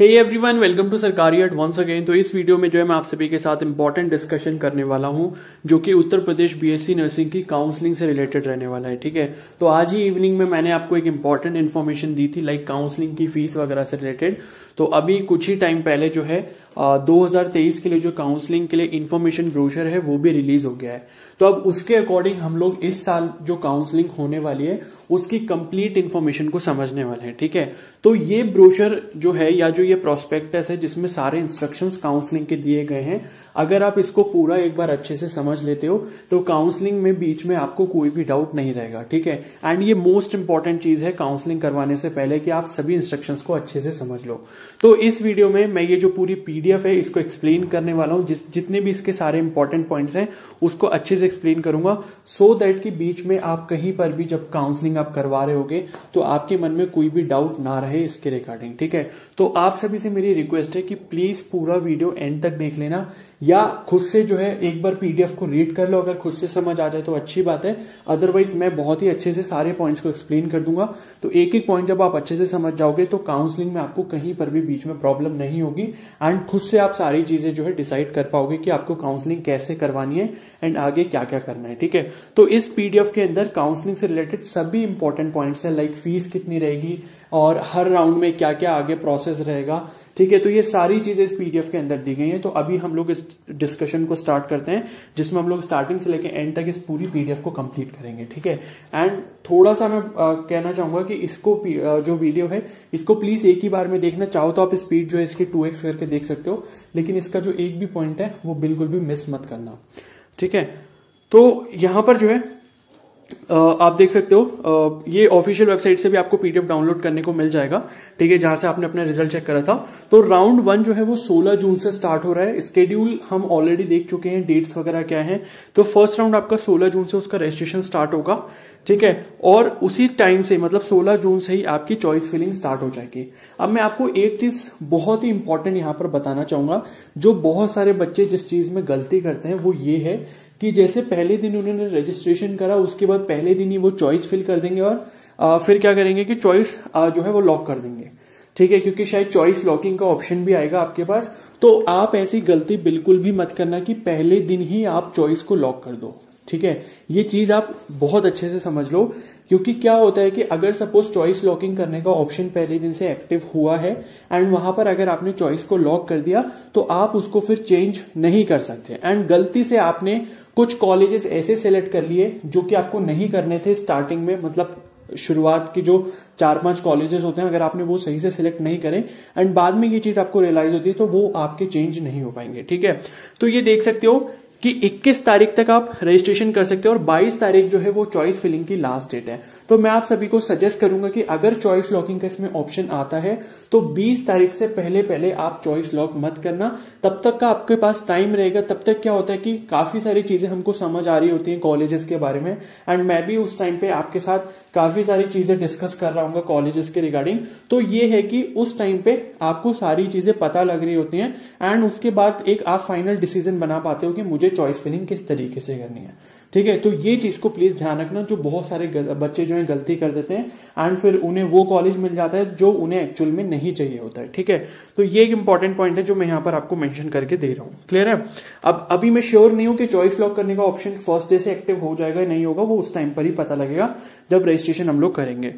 Hey everyone, welcome to सरकारी eight once again. तो इस वीडियो में जो है मैं आप सभी के साथ इंपॉर्टेंट डिस्कशन करने वाला हूं जो कि उत्तर प्रदेश बीएससी नर्सिंग की काउंसलिंग से रिलेटेड रहने वाला है। ठीक है, तो आज ही इवनिंग में मैंने आपको एक इंपॉर्टेंट इन्फॉर्मेशन दी थी लाइक काउंसलिंग की फीस वगैरह से रिलेटेड। तो अभी कुछ ही टाइम पहले जो है 2023 के लिए जो काउंसलिंग के लिए इन्फॉर्मेशन ब्रोशर है वो भी रिलीज हो गया है। तो अब उसके अकॉर्डिंग हम लोग इस साल जो काउंसलिंग होने वाली है उसकी कंप्लीट इन्फॉर्मेशन को समझने वाले हैं। ठीक है, तो ये ब्रोशर जो है या जो ये प्रोस्पेक्टस है जिसमें सारे इंस्ट्रक्शंस काउंसलिंग के दिए गए हैं, अगर आप इसको पूरा एक बार अच्छे से समझ लेते हो तो काउंसलिंग में बीच में आपको कोई भी डाउट नहीं रहेगा। ठीक है, एंड ये मोस्ट इंपॉर्टेंट चीज है काउंसलिंग करवाने से पहले कि आप सभी इंस्ट्रक्शंस को अच्छे से समझ लो। तो इस वीडियो में मैं ये जो पूरी पीडीएफ है इसको एक्सप्लेन करने वाला हूं, जितने भी इसके सारे इंपॉर्टेंट पॉइंट्स हैं उसको अच्छे से एक्सप्लेन करूंगा सो दैट कि बीच में आप कहीं पर भी जब काउंसलिंग आप करवा रहे होगे तो आपके मन में कोई भी डाउट ना रहे इसके रिगार्डिंग। ठीक है, तो आप सभी से मेरी रिक्वेस्ट है कि प्लीज पूरा वीडियो एंड तक देख लेना या खुद से जो है एक बार पीडीएफ को रीड कर लो। अगर खुद से समझ आ जाए तो अच्छी बात है, अदरवाइज मैं बहुत ही अच्छे से सारे पॉइंट्स को एक्सप्लेन कर दूंगा। तो एक एक पॉइंट जब आप अच्छे से समझ जाओगे तो काउंसलिंग में आपको कहीं पर भी बीच में प्रॉब्लम नहीं होगी एंड खुद से आप सारी चीजें जो है डिसाइड कर पाओगे कि आपको काउंसलिंग कैसे करवानी है एंड आगे क्या क्या करना है। ठीक है, तो इस पीडीएफ के अंदर काउंसलिंग से रिलेटेड सभी इंपॉर्टेंट पॉइंट्स है लाइक फीस कितनी रहेगी और हर राउंड में क्या क्या आगे प्रोसेस रहेगा। ठीक है, तो ये सारी चीजें इस पीडीएफ के अंदर दी गई हैं। तो अभी हम लोग इस डिस्कशन को स्टार्ट करते हैं जिसमें हम लोग स्टार्टिंग से लेकर एंड तक इस पूरी पीडीएफ को कंप्लीट करेंगे। ठीक है, एंड थोड़ा सा मैं कहना चाहूंगा कि इसको जो वीडियो है इसको प्लीज एक ही बार में देखना। चाहो तो आप स्पीड जो है इसकी 2x करके देख सकते हो, लेकिन इसका जो एक भी पॉइंट है वो बिल्कुल भी मिस मत करना। ठीक है, तो यहां पर जो है आप देख सकते हो ये ऑफिशियल वेबसाइट से भी आपको पीडीएफ डाउनलोड करने को मिल जाएगा। ठीक है, जहां से आपने अपना रिजल्ट चेक करा था। तो राउंड 1 जो है वो 16 जून से स्टार्ट हो रहा है। स्केड्यूल हम ऑलरेडी देख चुके हैं, डेट्स वगैरह क्या है। तो फर्स्ट राउंड आपका 16 जून से उसका रजिस्ट्रेशन स्टार्ट होगा। ठीक है, और उसी टाइम से मतलब 16 जून से ही आपकी चॉइस फिलिंग स्टार्ट हो जाएगी। अब मैं आपको एक चीज बहुत ही इंपॉर्टेंट यहां पर बताना चाहूंगा, जो बहुत सारे बच्चे जिस चीज में गलती करते हैं वो ये है कि जैसे पहले दिन उन्होंने रजिस्ट्रेशन करा उसके बाद पहले दिन ही वो चॉइस फिल कर देंगे और फिर क्या करेंगे कि चॉइस जो है वो लॉक कर देंगे। ठीक है, क्योंकि शायद चॉइस लॉकिंग का ऑप्शन भी आएगा आपके पास। तो आप ऐसी गलती बिल्कुल भी मत करना कि पहले दिन ही आप चॉइस को लॉक कर दो। ठीक है, ये चीज आप बहुत अच्छे से समझ लो, क्योंकि क्या होता है कि अगर सपोज चॉइस लॉकिंग करने का ऑप्शन पहले दिन से एक्टिव हुआ है एंड वहां पर अगर आपने चॉइस को लॉक कर दिया तो आप उसको फिर चेंज नहीं कर सकते। एंड गलती से आपने कुछ कॉलेजेस ऐसे सेलेक्ट कर लिए जो कि आपको नहीं करने थे स्टार्टिंग में, मतलब शुरुआत की जो 4-5 कॉलेजेस होते हैं अगर आपने वो सही से सिलेक्ट नहीं करे एंड बाद में ये चीज आपको रियलाइज होती है तो वो आपके चेंज नहीं हो पाएंगे। ठीक है, तो ये देख सकते हो कि 21 तारीख तक आप रजिस्ट्रेशन कर सकते हो और 22 तारीख जो है वो चॉइस फिलिंग की लास्ट डेट है। तो मैं आप सभी को सजेस्ट करूंगा कि अगर चॉइस लॉकिंग का इसमें ऑप्शन आता है तो 20 तारीख से पहले आप चॉइस लॉक मत करना। तब तक का आपके पास टाइम रहेगा। तब तक क्या होता है कि काफी सारी चीजें हमको समझ आ रही होती हैं कॉलेजेस के बारे में एंड मैं भी उस टाइम पे आपके साथ काफी सारी चीजें डिस्कस कर रहा हूँ कॉलेजेस के रिगार्डिंग। तो ये है कि उस टाइम पे आपको सारी चीजें पता लग रही होती हैं एंड उसके बाद एक आप फाइनल डिसीजन बना पाते हो कि मुझे चॉइस फिलिंग किस तरीके से करनी है। ठीक है, तो ये चीज को प्लीज ध्यान रखना। जो बहुत सारे बच्चे जो है गलती कर देते हैं एंड फिर उन्हें वो कॉलेज मिल जाता है जो उन्हें एक्चुअल में नहीं चाहिए होता है। ठीक है, तो ये एक इंपॉर्टेंट पॉइंट है जो मैं यहाँ पर आपको मेंशन करके दे रहा हूँ। क्लियर है? अब अभी मैं श्योर नहीं हूं कि चॉइस लॉक करने का ऑप्शन फर्स्ट डे से एक्टिव हो जाएगा नहीं होगा, वो उस टाइम पर ही पता लगेगा जब रजिस्ट्रेशन हम लोग करेंगे।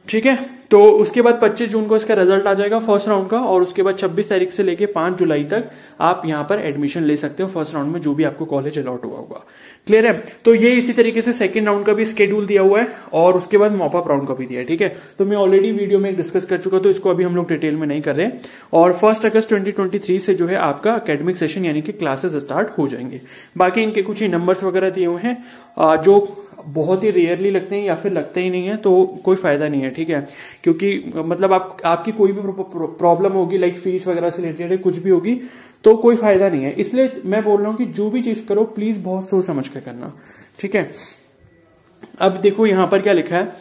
ठीक है, तो उसके बाद 25 जून को इसका रिजल्ट आ जाएगा फर्स्ट राउंड का और उसके बाद 26 तारीख से लेके 5 जुलाई तक आप यहां पर एडमिशन ले सकते हो फर्स्ट राउंड में जो भी आपको कॉलेज अलॉट हुआ होगा। क्लियर है? तो ये इसी तरीके से सेकंड राउंड का भी स्केड्यूल दिया हुआ है और उसके बाद मॉपअप राउंड का भी दिया है। ठीक है, तो मैं ऑलरेडी वीडियो में डिस्कस कर चुका, तो इसको अभी हम लोग डिटेल में नहीं कर रहे। और 1 अगस्त 2023 से जो है आपका एकेडमिक सेशन यानी कि क्लासेस स्टार्ट हो जाएंगे। बाकी इनके कुछ ही नंबर्स वगैरह दिए हुए हैं जो बहुत ही रेयरली लगते हैं या फिर लगते ही नहीं है, तो कोई फायदा नहीं है। ठीक है, क्योंकि मतलब आपकी कोई भी प्रॉब्लम होगी लाइक फीस वगैरह से रिलेटेड कुछ भी होगी तो कोई फायदा नहीं है। इसलिए मैं बोल रहा हूं कि जो भी चीज करो प्लीज बहुत सोच समझ कर करना। ठीक है, अब देखो यहां पर क्या लिखा है,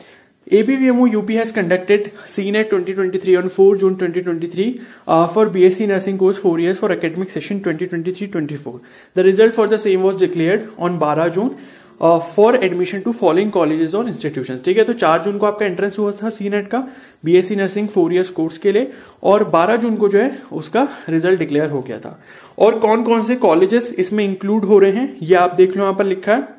ABVMO UP has conducted CNET 2023 on 4 June 2023 for BSc Nursing course 4 years for academic session 2023-24. The result for the same was declared on 12 June for admission to following colleges और इंस्टीट्यूशंस। ठीक है, तो 4 जून को आपका एंट्रेंस हुआ था senate का BSc nursing 4 years course के लिए, और 12 जून को जो है उसका रिजल्ट डिक्लेयर हो गया था। और कौन कौन से कॉलेजेस इसमें इंक्लूड हो रहे हैं ये आप देख लो, यहां पर लिखा है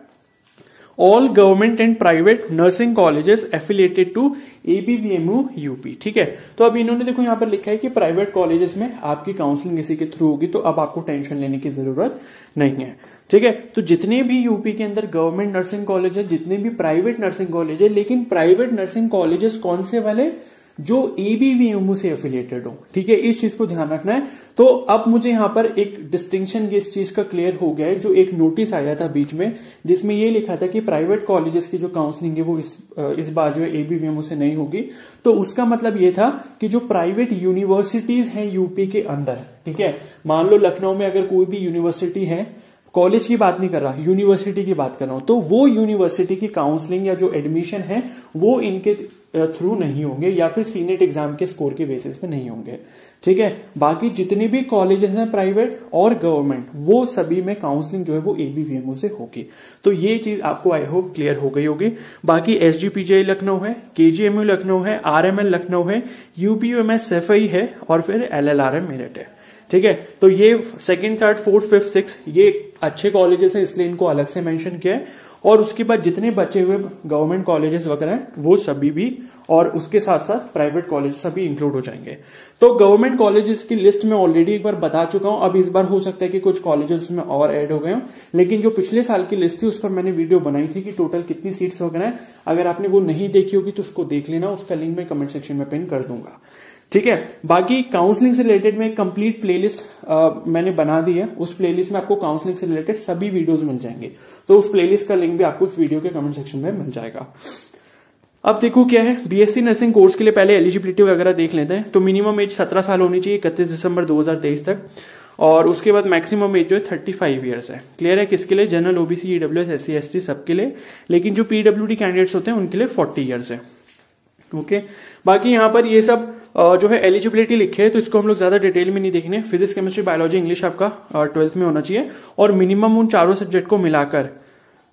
all government and private nursing colleges affiliated to ABVMU UP. ठीक है, तो अब इन्होंने देखो यहां पर लिखा है कि प्राइवेट कॉलेजेस में आपकी काउंसलिंग इसी के थ्रू होगी, तो अब आपको टेंशन लेने की जरूरत नहीं है। ठीक है, तो जितने भी यूपी के अंदर गवर्नमेंट नर्सिंग कॉलेज है, जितने भी प्राइवेट नर्सिंग कॉलेज है, लेकिन प्राइवेट नर्सिंग कॉलेजेस कौन से वाले, जो एबीवीएमयू से एफिलिएटेड हो। ठीक है, इस चीज को ध्यान रखना है। तो अब मुझे यहां पर एक डिस्टिंक्शन इस चीज का क्लियर हो गया है, जो एक नोटिस आया था बीच में जिसमें ये लिखा था कि प्राइवेट कॉलेजेस की जो काउंसलिंग है वो इस बार जो है एबीवीएमयू से नहीं होगी। तो उसका मतलब ये था कि जो प्राइवेट यूनिवर्सिटीज हैं यूपी के अंदर, ठीक है, मान लो लखनऊ में अगर कोई भी यूनिवर्सिटी है, कॉलेज की बात नहीं कर रहा, यूनिवर्सिटी की बात कर रहा हूं, तो वो यूनिवर्सिटी की काउंसलिंग या जो एडमिशन है वो इनके थ्रू नहीं होंगे, या फिर सीनेट एग्जाम के स्कोर के बेसिस पे नहीं होंगे। ठीक है, बाकी जितने भी कॉलेजेस हैं प्राइवेट और गवर्नमेंट, वो सभी में काउंसलिंग जो है वो एबीवीएमयू से होगी। तो ये चीज आपको आई होप क्लियर हो गई होगी। बाकी एसजीपीजीआई लखनऊ है, केजीएमयू लखनऊ है, आरएमएल लखनऊ है, यूपीयूएमएस एफआई है, और फिर एलएलआरएम मेरठ है। ठीक है, तो ये 2nd, 3rd, 4th, 5th, 6th ये अच्छे कॉलेजेस हैं, इसलिए इनको अलग से मेंशन किया है। और उसके बाद जितने बचे हुए गवर्नमेंट कॉलेजेस वगैरह हैं वो सभी भी, और उसके साथ साथ प्राइवेट कॉलेज सभी इंक्लूड हो जाएंगे। तो गवर्नमेंट कॉलेजेस की लिस्ट में ऑलरेडी एक बार बता चुका हूं, अब इस बार हो सकता है कि कुछ कॉलेजेस उसमें और ऐड हो गए हों, लेकिन जो पिछले साल की लिस्ट थी उस पर मैंने वीडियो बनाई थी कि टोटल कितनी सीट्स वगैरह है। अगर आपने वो नहीं देखी होगी तो उसको देख लेना, उसका लिंक मैं कमेंट सेक्शन में पिन कर दूंगा। ठीक है, बाकी काउंसलिंग से रिलेटेड में कंप्लीट प्लेलिस्ट मैंने बना दी है, उस प्लेलिस्ट में आपको काउंसलिंग से रिलेटेड सभी वीडियोस मिल जाएंगे, तो उस प्लेलिस्ट का लिंक भी आपको इस वीडियो के कमेंट सेक्शन में मिल जाएगा। अब देखो क्या है, बीएससी नर्सिंग कोर्स के लिए पहले एलिजिबिलिटी वगैरह देख लेते हैं। तो मिनिमम एज 17 साल होनी चाहिए 31 दिसंबर 2023 तक, और उसके बाद मैक्सिमम एज जो है 35 ईयर्स है। क्लियर है, किसके लिए, general, OBC, EWS, SC, ST सबके लिए, लेकिन जो पीडब्ल्यूडी कैंडिडेट्स होते हैं उनके लिए 40 ईयर्स है। ओके, बाकी यहां पर ये सब जो है एलिजिबिलिटी लिखे है, तो इसको हम लोग ज्यादा डिटेल में नहीं देखेंगे। फिजिक्स, केमिस्ट्री, बायोलॉजी, इंग्लिश आपका 12th में होना चाहिए, और मिनिमम उन चारों सब्जेक्ट को मिलाकर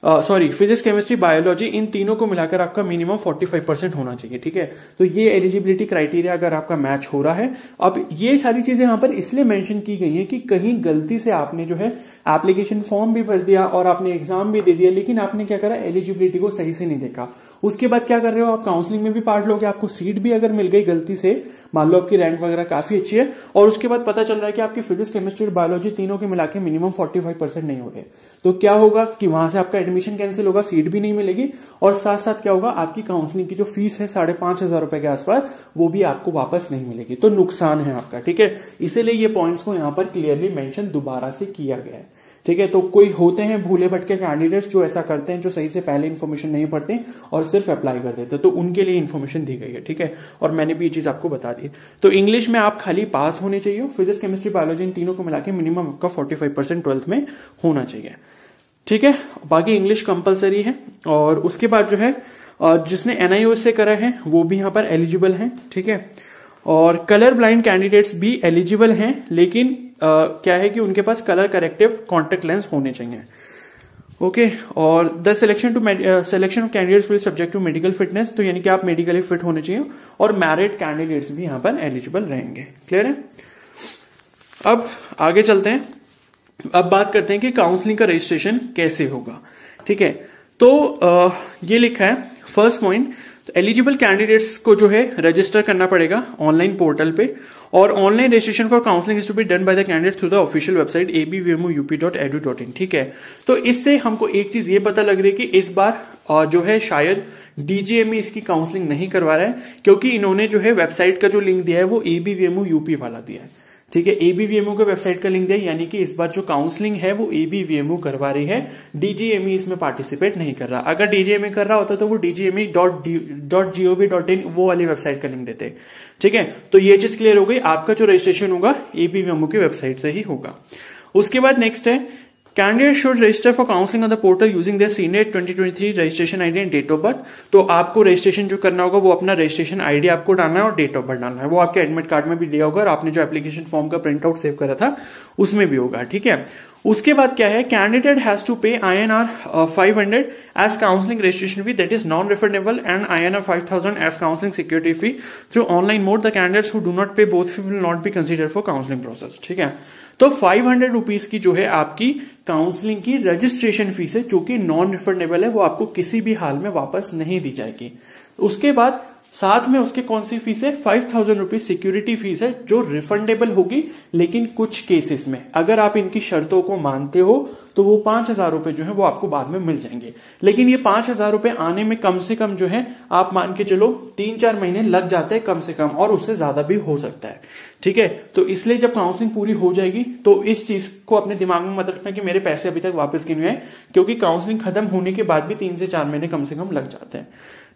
फिजिक्स, केमिस्ट्री, बायोलॉजी, इन तीनों को मिलाकर आपका मिनिमम 45% होना चाहिए। ठीक है, तो ये एलिजिबिलिटी क्राइटेरिया अगर आपका मैच हो रहा है। अब ये सारी चीजें यहां पर इसलिए मेंशन की गई है कि कहीं गलती से आपने जो है एप्लीकेशन फॉर्म भी भर दिया और आपने एग्जाम भी दे दिया, लेकिन आपने क्या करा, एलिजिबिलिटी को सही से नहीं देखा। उसके बाद क्या कर रहे हो आप, काउंसलिंग में भी पार्ट लोगे, आपको सीट भी अगर मिल गई गलती से, मान लो आपकी रैंक वगैरह काफी अच्छी है, और उसके बाद पता चल रहा है कि आपकी फिजिक्स, केमिस्ट्री और बायोलॉजी तीनों के मिला के मिनिमम 45% नहीं हो रहे, तो क्या होगा कि वहां से आपका एडमिशन कैंसिल होगा, सीट भी नहीं मिलेगी, और साथ साथ क्या होगा, आपकी काउंसलिंग की जो फीस है 5,500 रुपए के आसपास, वो भी आपको वापस नहीं मिलेगी, तो नुकसान है आपका। ठीक है, इसीलिए ये पॉइंट्स को यहां पर क्लियरली मेंशन दोबारा से किया गया है। ठीक है, तो कोई होते हैं भूले भटके कैंडिडेट्स जो ऐसा करते हैं, जो सही से पहले इन्फॉर्मेशन नहीं पढ़ते और सिर्फ अप्लाई कर देते, तो उनके लिए इन्फॉर्मेशन दी गई है। ठीक है, और मैंने भी ये चीज आपको बता दी। तो इंग्लिश में आप खाली पास होने चाहिए, फिजिक्स, केमिस्ट्री, बायोलॉजी इन तीनों को मिला के मिनिमम आपका 45% 12th में होना चाहिए। ठीक है, बाकी इंग्लिश कंपलसरी है, और उसके बाद जो है जिसने एनआईओएस से करा है वो भी यहाँ पर एलिजिबल है। ठीक है, और कलर ब्लाइंड कैंडिडेट्स भी एलिजिबल हैं, लेकिन क्या है कि उनके पास कलर करेक्टिव कॉन्टेक्ट लेंस होने चाहिए। ओके, और the selection of candidates will subject to medical fitness, तो यानी कि आप मेडिकली फिट होने चाहिए, और मैरिड कैंडिडेट्स भी यहां पर एलिजिबल रहेंगे। क्लियर है, अब आगे चलते हैं। अब बात करते हैं कि काउंसलिंग का रजिस्ट्रेशन कैसे होगा। ठीक है, तो ये लिखा है फर्स्ट पॉइंट, तो एलिजिबल कैंडिडेट्स को जो है रजिस्टर करना पड़ेगा ऑनलाइन पोर्टल पे, और online registration for counselling is to be done by the candidate through the official website abvmu.up.edu.in। ठीक है, तो इससे हमको एक चीज ये पता लग रही है कि इस बार जो है शायद डीजीएमई इसकी काउंसलिंग नहीं करवा रहा है, क्योंकि इन्होंने जो है वेबसाइट का जो लिंक दिया है वो abvmu UP वाला दिया है। ठीक है, एबीवीएमयू के वेबसाइट का लिंक दिया, यानी कि इस बार जो काउंसलिंग है वो एबीवीएमयू करवा रही है, डीजीएमई इसमें पार्टिसिपेट नहीं कर रहा। अगर डीजीएमई कर रहा होता तो वो dgme.gov.in वो वाली वेबसाइट का लिंक देते। ठीक है, तो ये चीज क्लियर हो गई, आपका जो रजिस्ट्रेशन होगा एबीवीएमयू की वेबसाइट से ही होगा। उसके बाद नेक्स्ट है, candidate should register for counselling on the portal using their NEET 2023 registration ID and date of birth. तो आपको रजिस्ट्रेशन जो करना होगा वो अपना रजिस्ट्रेशन आईडी आपको डालना है और डेट ऑफ बर्थ डालना है, वो आपके एडमिट कार्ड में भी दिया होगा, और आपने जो एप्लीकेशन फॉर्म का प्रिंट आउट सेव करा था उसमें भी होगा। ठीक है, उसके बाद क्या है, candidate has to pay INR 500 as counselling registration fee that is non refundable and INR 5000 as counselling security fee through online mode. The candidates who do not pay both fee will not be considered for counselling process. ठीक है, तो 500 rupees की जो है आपकी counselling की registration fees है जो कि नॉन रिफंडेबल है, वो आपको किसी भी हाल में वापस नहीं दी जाएगी। उसके बाद साथ में उसके कौन सी फीस है, 5000 रुपीज सिक्योरिटी फीस है जो रिफंडेबल होगी, लेकिन कुछ केसेस में अगर आप इनकी शर्तों को मानते हो तो वो 5000 रुपए जो है वो आपको बाद में मिल जाएंगे। लेकिन ये 5000 रुपए आने में कम से कम जो है आप मान के चलो 3-4 महीने लग जाते हैं कम से कम, और उससे ज्यादा भी हो सकता है। ठीक है, तो इसलिए जब काउंसलिंग पूरी हो जाएगी तो इस चीज को अपने दिमाग में मत रखना कि मेरे पैसे अभी तक वापस क्यों नहीं आए, क्योंकि काउंसलिंग खत्म होने के बाद भी 3 से 4 महीने कम से कम लग जाते हैं।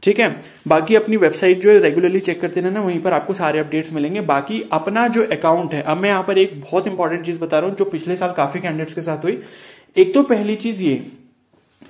ठीक है, बाकी अपनी वेबसाइट जो है रेगुलरली चेक करते रहना, वहीं पर आपको सारे अपडेट्स मिलेंगे। बाकी अपना जो अकाउंट है, अब मैं यहाँ पर एक बहुत इंपॉर्टेंट चीज बता रहा हूं जो पिछले साल काफी कैंडिडेट्स के साथ हुई। एक तो पहली चीज ये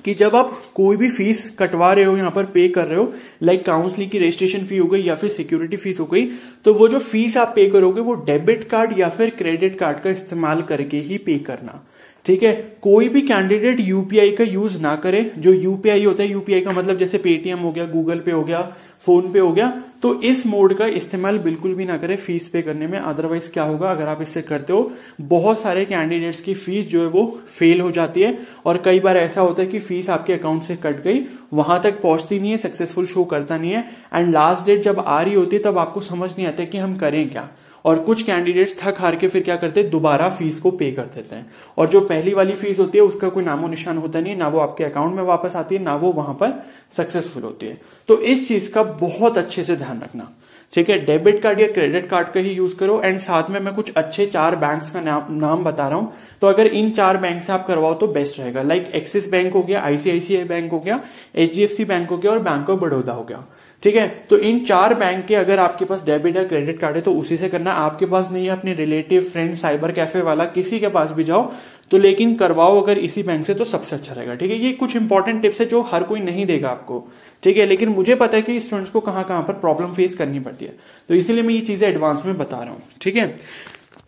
कि जब आप कोई भी फीस कटवा रहे हो, यहाँ पर पे कर रहे हो, लाइक काउंसलिंग की रजिस्ट्रेशन फी हो गई या फिर सिक्योरिटी फीस हो गई, तो वो जो फीस आप पे करोगे वो डेबिट कार्ड या फिर क्रेडिट कार्ड का इस्तेमाल करके ही पे करना। ठीक है, कोई भी कैंडिडेट यूपीआई का यूज ना करे। जो यूपीआई होता है, यूपीआई का मतलब जैसे पेटीएम हो गया, गूगल पे हो गया, फोन पे हो गया, तो इस मोड का इस्तेमाल बिल्कुल भी ना करें फीस पे करने में। अदरवाइज क्या होगा, अगर आप इससे करते हो, बहुत सारे कैंडिडेट्स की फीस जो है वो फेल हो जाती है, और कई बार ऐसा होता है कि फीस आपके अकाउंट से कट गई, वहां तक पहुंचती नहीं है, सक्सेसफुल शो करता नहीं है, एंड लास्ट डेट जब आ रही होती है तब आपको समझ नहीं आता कि हम करें क्या। और कुछ कैंडिडेट्स थक हार के फिर क्या करते हैं, दोबारा फीस को पे कर देते हैं, और जो पहली वाली फीस होती है उसका कोई नामो निशान होता नहीं है, ना वो आपके अकाउंट में वापस आती है, ना वो वहां पर सक्सेसफुल होती है। तो इस चीज का बहुत अच्छे से ध्यान रखना। ठीक है, डेबिट कार्ड या क्रेडिट कार्ड का ही यूज करो। एंड साथ में मैं कुछ अच्छे 4 बैंक्स का नाम बता रहा हूं, तो अगर इन 4 बैंक से आप करवाओ तो बेस्ट रहेगा। लाइक एक्सिस बैंक हो गया, ICICI बैंक हो गया, HDFC बैंक हो गया और बैंक ऑफ बड़ौदा हो गया। ठीक है, तो इन 4 बैंक के अगर आपके पास डेबिट या क्रेडिट कार्ड है तो उसी से करना। आपके पास नहीं है, अपने रिलेटिव, फ्रेंड, साइबर कैफे वाला किसी के पास भी जाओ तो, लेकिन करवाओ अगर इसी बैंक से तो सबसे अच्छा रहेगा। ठीक है, ये कुछ इंपॉर्टेंट टिप्स है जो हर कोई नहीं देगा आपको। ठीक है, लेकिन मुझे पता है कि स्टूडेंट्स को कहां कहां पर प्रॉब्लम फेस करनी पड़ती है, तो इसीलिए मैं ये चीजें एडवांस में बता रहा हूं। ठीक है,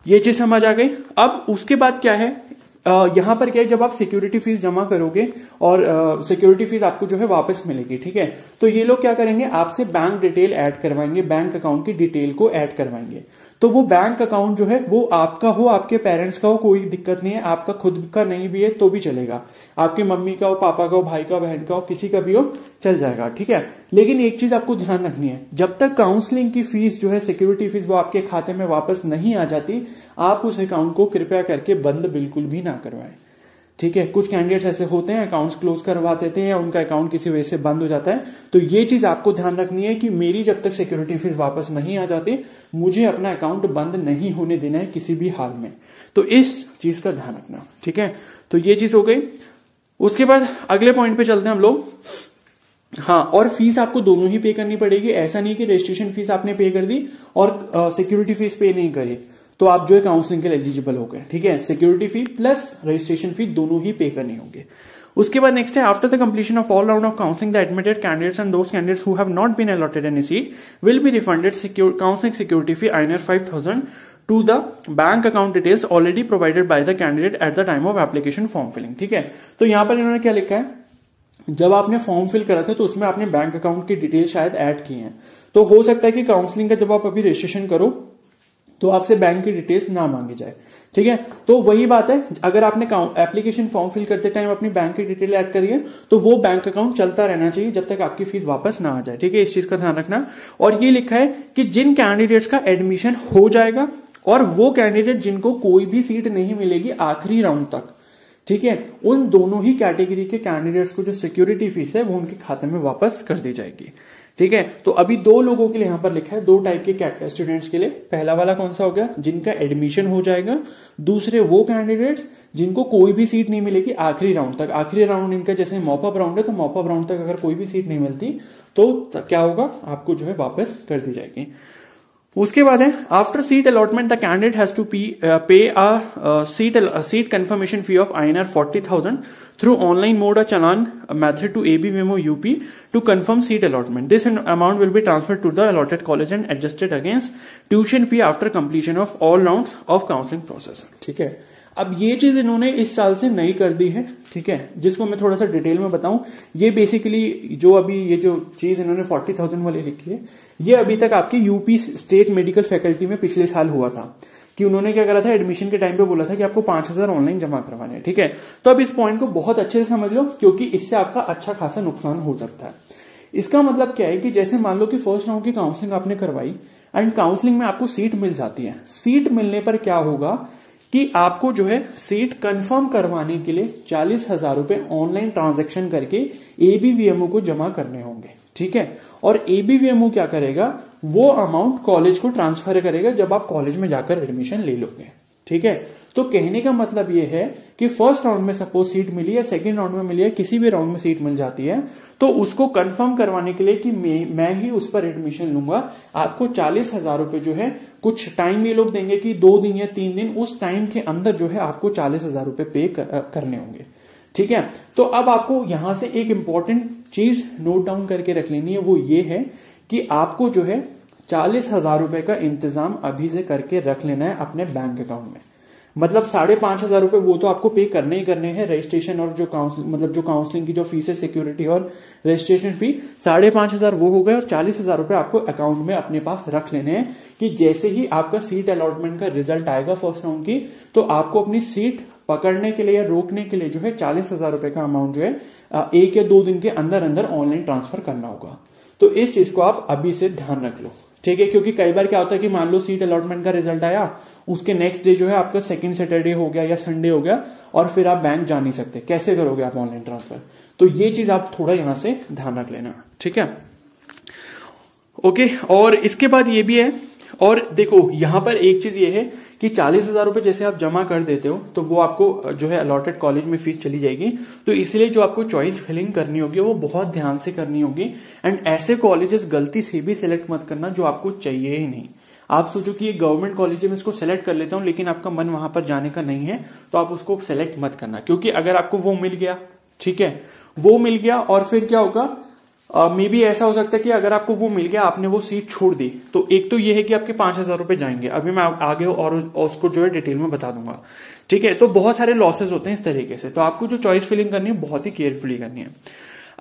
ये चीज समझ आ गई। अब उसके बाद क्या है, यहां पर क्या है, जब आप सिक्योरिटी फीस जमा करोगे और सिक्योरिटी फीस आपको जो है वापस मिलेगी। ठीक है, तो ये लोग क्या करेंगे, आपसे बैंक डिटेल ऐड करवाएंगे, बैंक अकाउंट की डिटेल को ऐड करवाएंगे। तो वो बैंक अकाउंट जो है वो आपका हो, आपके पेरेंट्स का हो, कोई दिक्कत नहीं है, आपका खुद का नहीं भी है तो भी चलेगा, आपकी मम्मी का हो, पापा का हो, भाई का, बहन का हो, किसी का भी हो, चल जाएगा। ठीक है, लेकिन एक चीज आपको ध्यान रखनी है, जब तक काउंसलिंग की फीस जो है, सिक्योरिटी फीस, वो आपके खाते में वापस नहीं आ जाती, आप उस अकाउंट को कृपया करके बंद बिल्कुल भी ना करवाएं। ठीक है, कुछ कैंडिडेट्स ऐसे होते हैं अकाउंट्स क्लोज करवा देते हैं या उनका अकाउंट किसी वजह से बंद हो जाता है, तो ये चीज आपको ध्यान रखनी है कि मेरी जब तक सिक्योरिटी फीस वापस नहीं आ जाती, मुझे अपना अकाउंट बंद नहीं होने देना है किसी भी हाल में। तो इस चीज का ध्यान रखना। ठीक है, तो ये चीज हो गई। उसके बाद अगले पॉइंट पे चलते हैं हम लोग। हाँ, और फीस आपको दोनों ही पे करनी पड़ेगी। ऐसा नहीं कि रजिस्ट्रेशन फीस आपने पे कर दी और सिक्योरिटी फीस पे नहीं करी तो आप जो है काउंसलिंग के लिए एलिजिबल हो गए। ठीक है, security fee plus registration fee दोनों ही पे करनी होंगे। उसके बाद नेक्स्ट है, after the completion of all round of counselling the admitted candidates and those candidates who have not been allotted any seat will be refunded counselling security fee INR 5000 to the bank account details already provided by the candidate at the time of application form filling। ठीक है, तो यहां पर इन्होंने क्या लिखा है, जब आपने फॉर्म फिल करा था तो उसमें आपने बैंक अकाउंट की डिटेल शायद ऐड की है, तो हो सकता है कि काउंसलिंग का जब आप अभी रजिस्ट्रेशन करो तो आपसे बैंक की डिटेल्स ना मांगी जाए। ठीक है, तो वही बात है, अगर आपने एप्लीकेशन फॉर्म फिल करते टाइम अपनी बैंक की डिटेल ऐड करी है तो वो बैंक अकाउंट चलता रहना चाहिए जब तक आपकी फीस वापस ना आ जाए। ठीक है, इस चीज का ध्यान रखना। और ये लिखा है कि जिन कैंडिडेट्स का एडमिशन हो जाएगा और वो कैंडिडेट जिनको कोई भी सीट नहीं मिलेगी आखिरी राउंड तक, ठीक है, उन दोनों ही कैटेगरी के कैंडिडेट्स को जो सिक्योरिटी फीस है वो उनके खाते में वापस कर दी जाएगी। ठीक है, तो अभी 2 लोगों के लिए यहां पर लिखा है, 2 टाइप के स्टूडेंट्स के लिए। पहला वाला कौन सा हो गया, जिनका एडमिशन हो जाएगा। दूसरे वो कैंडिडेट्स जिनको कोई भी सीट नहीं मिलेगी आखिरी राउंड तक। आखिरी राउंड इनका जैसे मॉपअप राउंड है, तो मॉपअप राउंड तक अगर कोई भी सीट नहीं मिलती तो क्या होगा, आपको जो है वापस कर दी जाएगी। उसके बाद है, after seat allotment the candidate has to pay a seat confirmation fee of INR 40,000 through online mode or challan method to AB Memo UP to confirm seat allotment. This amount will be transferred to the allotted college and adjusted against tuition fee after completion of all rounds of counseling process. ठीक है, अब ये चीज इन्होंने इस साल से नई कर दी है, ठीक है, जिसको मैं थोड़ा सा डिटेल में बताऊं। ये बेसिकली जो अभी ये जो चीज इन्होंने 40,000 वाली लिखी है, ये अभी तक आपकी यूपी स्टेट मेडिकल फैकल्टी में पिछले साल हुआ था कि उन्होंने क्या करा था, एडमिशन के टाइम पे बोला था कि आपको 5,000 ऑनलाइन जमा करवाने हैं, ठीक है। तो अब इस पॉइंट को बहुत अच्छे से समझ लो, क्योंकि इससे आपका अच्छा खासा नुकसान हो सकता है। इसका मतलब क्या है कि जैसे मान लो कि फर्स्ट राउंड की काउंसलिंग आपने करवाई एंड काउंसलिंग में आपको सीट मिल जाती है। सीट मिलने पर क्या होगा कि आपको जो है सीट कंफर्म करवाने के लिए 40,000 रुपए ऑनलाइन ट्रांजैक्शन करके एबीवीएमओ को जमा करने होंगे, ठीक है। और एबीवीएमओ क्या करेगा, वो अमाउंट कॉलेज को ट्रांसफर करेगा जब आप कॉलेज में जाकर एडमिशन ले लोगे, ठीक है। तो कहने का मतलब ये है कि फर्स्ट राउंड में सपोज सीट मिली या सेकंड राउंड में मिली है, किसी भी राउंड में सीट मिल जाती है, तो उसको कंफर्म करवाने के लिए कि मैं ही उस पर एडमिशन लूंगा, आपको 40,000 रुपए जो है कुछ टाइम ये लोग देंगे कि 2 दिन या 3 दिन, उस टाइम के अंदर जो है आपको 40,000 रुपए पे करने होंगे, ठीक है। तो अब आपको यहां से एक इंपॉर्टेंट चीज नोट डाउन करके रख लेनी है, वो ये है कि आपको जो है 40,000 रुपए का इंतजाम अभी से करके रख लेना है अपने बैंक अकाउंट में। मतलब 5,500 रुपए वो तो आपको पे करने ही करने हैं, रजिस्ट्रेशन और जो काउंसलिंग की जो फीस है, सिक्योरिटी और रजिस्ट्रेशन फी, 5,500 वो हो गए, और 40,000 रुपए आपको अकाउंट में अपने पास रख लेने हैं कि जैसे ही आपका सीट अलॉटमेंट का रिजल्ट आएगा फर्स्ट राउंड की, तो आपको अपनी सीट पकड़ने के लिए या रोकने के लिए जो है 40,000 रुपए का अमाउंट जो है 1 या 2 दिन के अंदर अंदर ऑनलाइन ट्रांसफर करना होगा। तो इस चीज को आप अभी से ध्यान रख लो, ठीक है। क्योंकि कई बार क्या होता है कि मान लो सीट अलॉटमेंट का रिजल्ट आया, उसके नेक्स्ट डे जो है आपका सेकंड सैटरडे हो गया या संडे हो गया, और फिर आप बैंक जा नहीं सकते, कैसे करोगे आप ऑनलाइन ट्रांसफर। तो ये चीज आप थोड़ा यहां से ध्यान रख लेना, ठीक है, ओके। और इसके बाद ये भी है, और देखो यहां पर एक चीज ये है कि 40,000 रुपए जैसे आप जमा कर देते हो तो वो आपको जो है अलॉटेड कॉलेज में फीस चली जाएगी। तो इसलिए जो आपको चॉइस फिलिंग करनी होगी वो बहुत ध्यान से करनी होगी, एंड ऐसे कॉलेजेस गलती से भी सिलेक्ट मत करना जो आपको चाहिए ही नहीं। आप सोचो कि ये गवर्नमेंट कॉलेज में इसको सेलेक्ट कर लेता हूं, लेकिन आपका मन वहां पर जाने का नहीं है, तो आप उसको सेलेक्ट मत करना। क्योंकि अगर आपको वो मिल गया, ठीक है, वो मिल गया, और फिर क्या होगा, मे बी ऐसा हो सकता है कि अगर आपको वो मिल गया, आपने वो सीट छोड़ दी, तो एक तो ये है कि आपके 5,000 रुपए जाएंगे। अभी मैं आगे और उसको जो है डिटेल में बता दूंगा, ठीक है। तो बहुत सारे लॉसेस होते हैं इस तरीके से, तो आपको जो चॉइस फिलिंग करनी है बहुत ही केयरफुली करनी है।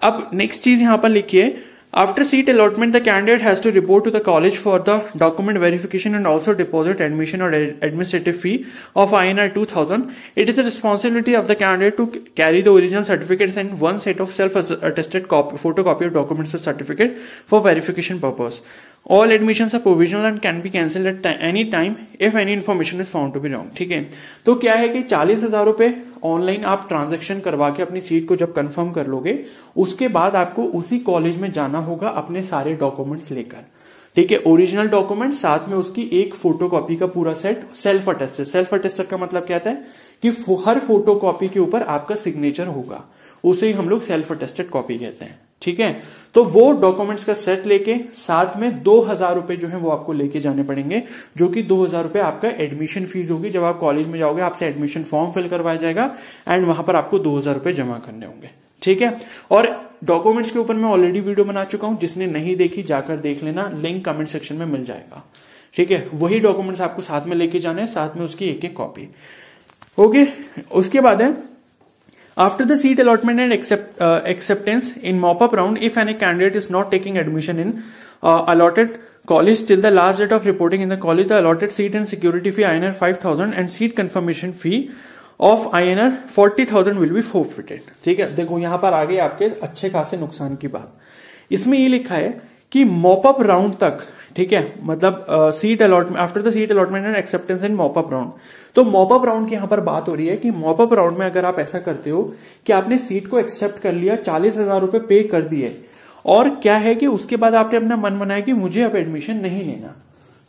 अब नेक्स्ट चीज यहां पर लिखिए, after seat allotment the candidate has to report to the college for the document verification and also deposit admission or administrative fee of INR 2,000. It is the responsibility of the candidate to carry the original certificates and one set of self-attested photocopy of documents or certificate for verification purpose. All admissions are provisional and can be cancelled at any time if any information is found to be wrong. ठीक है, तो क्या है कि 40,000 रुपए online आप transaction करवा के अपनी सीट को जब कंफर्म कर लोगे, उसके बाद आपको उसी कॉलेज में जाना होगा अपने सारे डॉक्यूमेंट्स लेकर, ठीक है। ओरिजिनल डॉक्यूमेंट, साथ में उसकी एक फोटोकॉपी का पूरा set, self attested. Self attested का मतलब क्या होता है कि हर फोटोकॉपी के ऊपर आपका सिग्नेचर होगा, उसे ही हम लोग सेल्फ अटेस्टेड कॉपी कहते हैं, ठीक है। तो वो डॉक्यूमेंट्स का सेट लेके साथ में 2,000 रुपए जो है वो आपको लेके जाने पड़ेंगे, जो कि 2,000 रुपए आपका एडमिशन फीस होगी। जब आप कॉलेज में जाओगे आपसे एडमिशन फॉर्म फिल करवाया जाएगा एंड वहां पर आपको 2,000 रुपए जमा करने होंगे, ठीक है। और डॉक्यूमेंट्स के ऊपर मैं ऑलरेडी वीडियो बना चुका हूं, जिसने नहीं देखी जाकर देख लेना, लिंक कमेंट सेक्शन में मिल जाएगा, ठीक है। वही डॉक्यूमेंट्स आपको साथ में लेके जाने हैं, साथ में उसकी एक कॉपी, ओके। उसके बाद है after the seat allotment and acceptance in mop-up round, if any candidate is not taking admission in allotted college till the last date of reporting in the college, the allotted seat and security fee INR 5,000 and seat confirmation fee of INR 40,000 will be forfeited. ठीक है, देखो यहां पर आगे आपके अच्छे खासे नुकसान की बात इसमें ये लिखा है कि मॉपअप राउंड तक, ठीक है, मतलब seat allotment, after the seat allotment and acceptance in mop up round. तो मॉपअप राउंड की यहां पर बात हो रही है कि मॉपअप राउंड में अगर आप ऐसा करते हो कि आपने सीट को एक्सेप्ट कर लिया, 40,000 रुपए पे कर दिए, और क्या है कि उसके बाद आपने अपना मन बनाया कि मुझे अब एडमिशन नहीं लेना,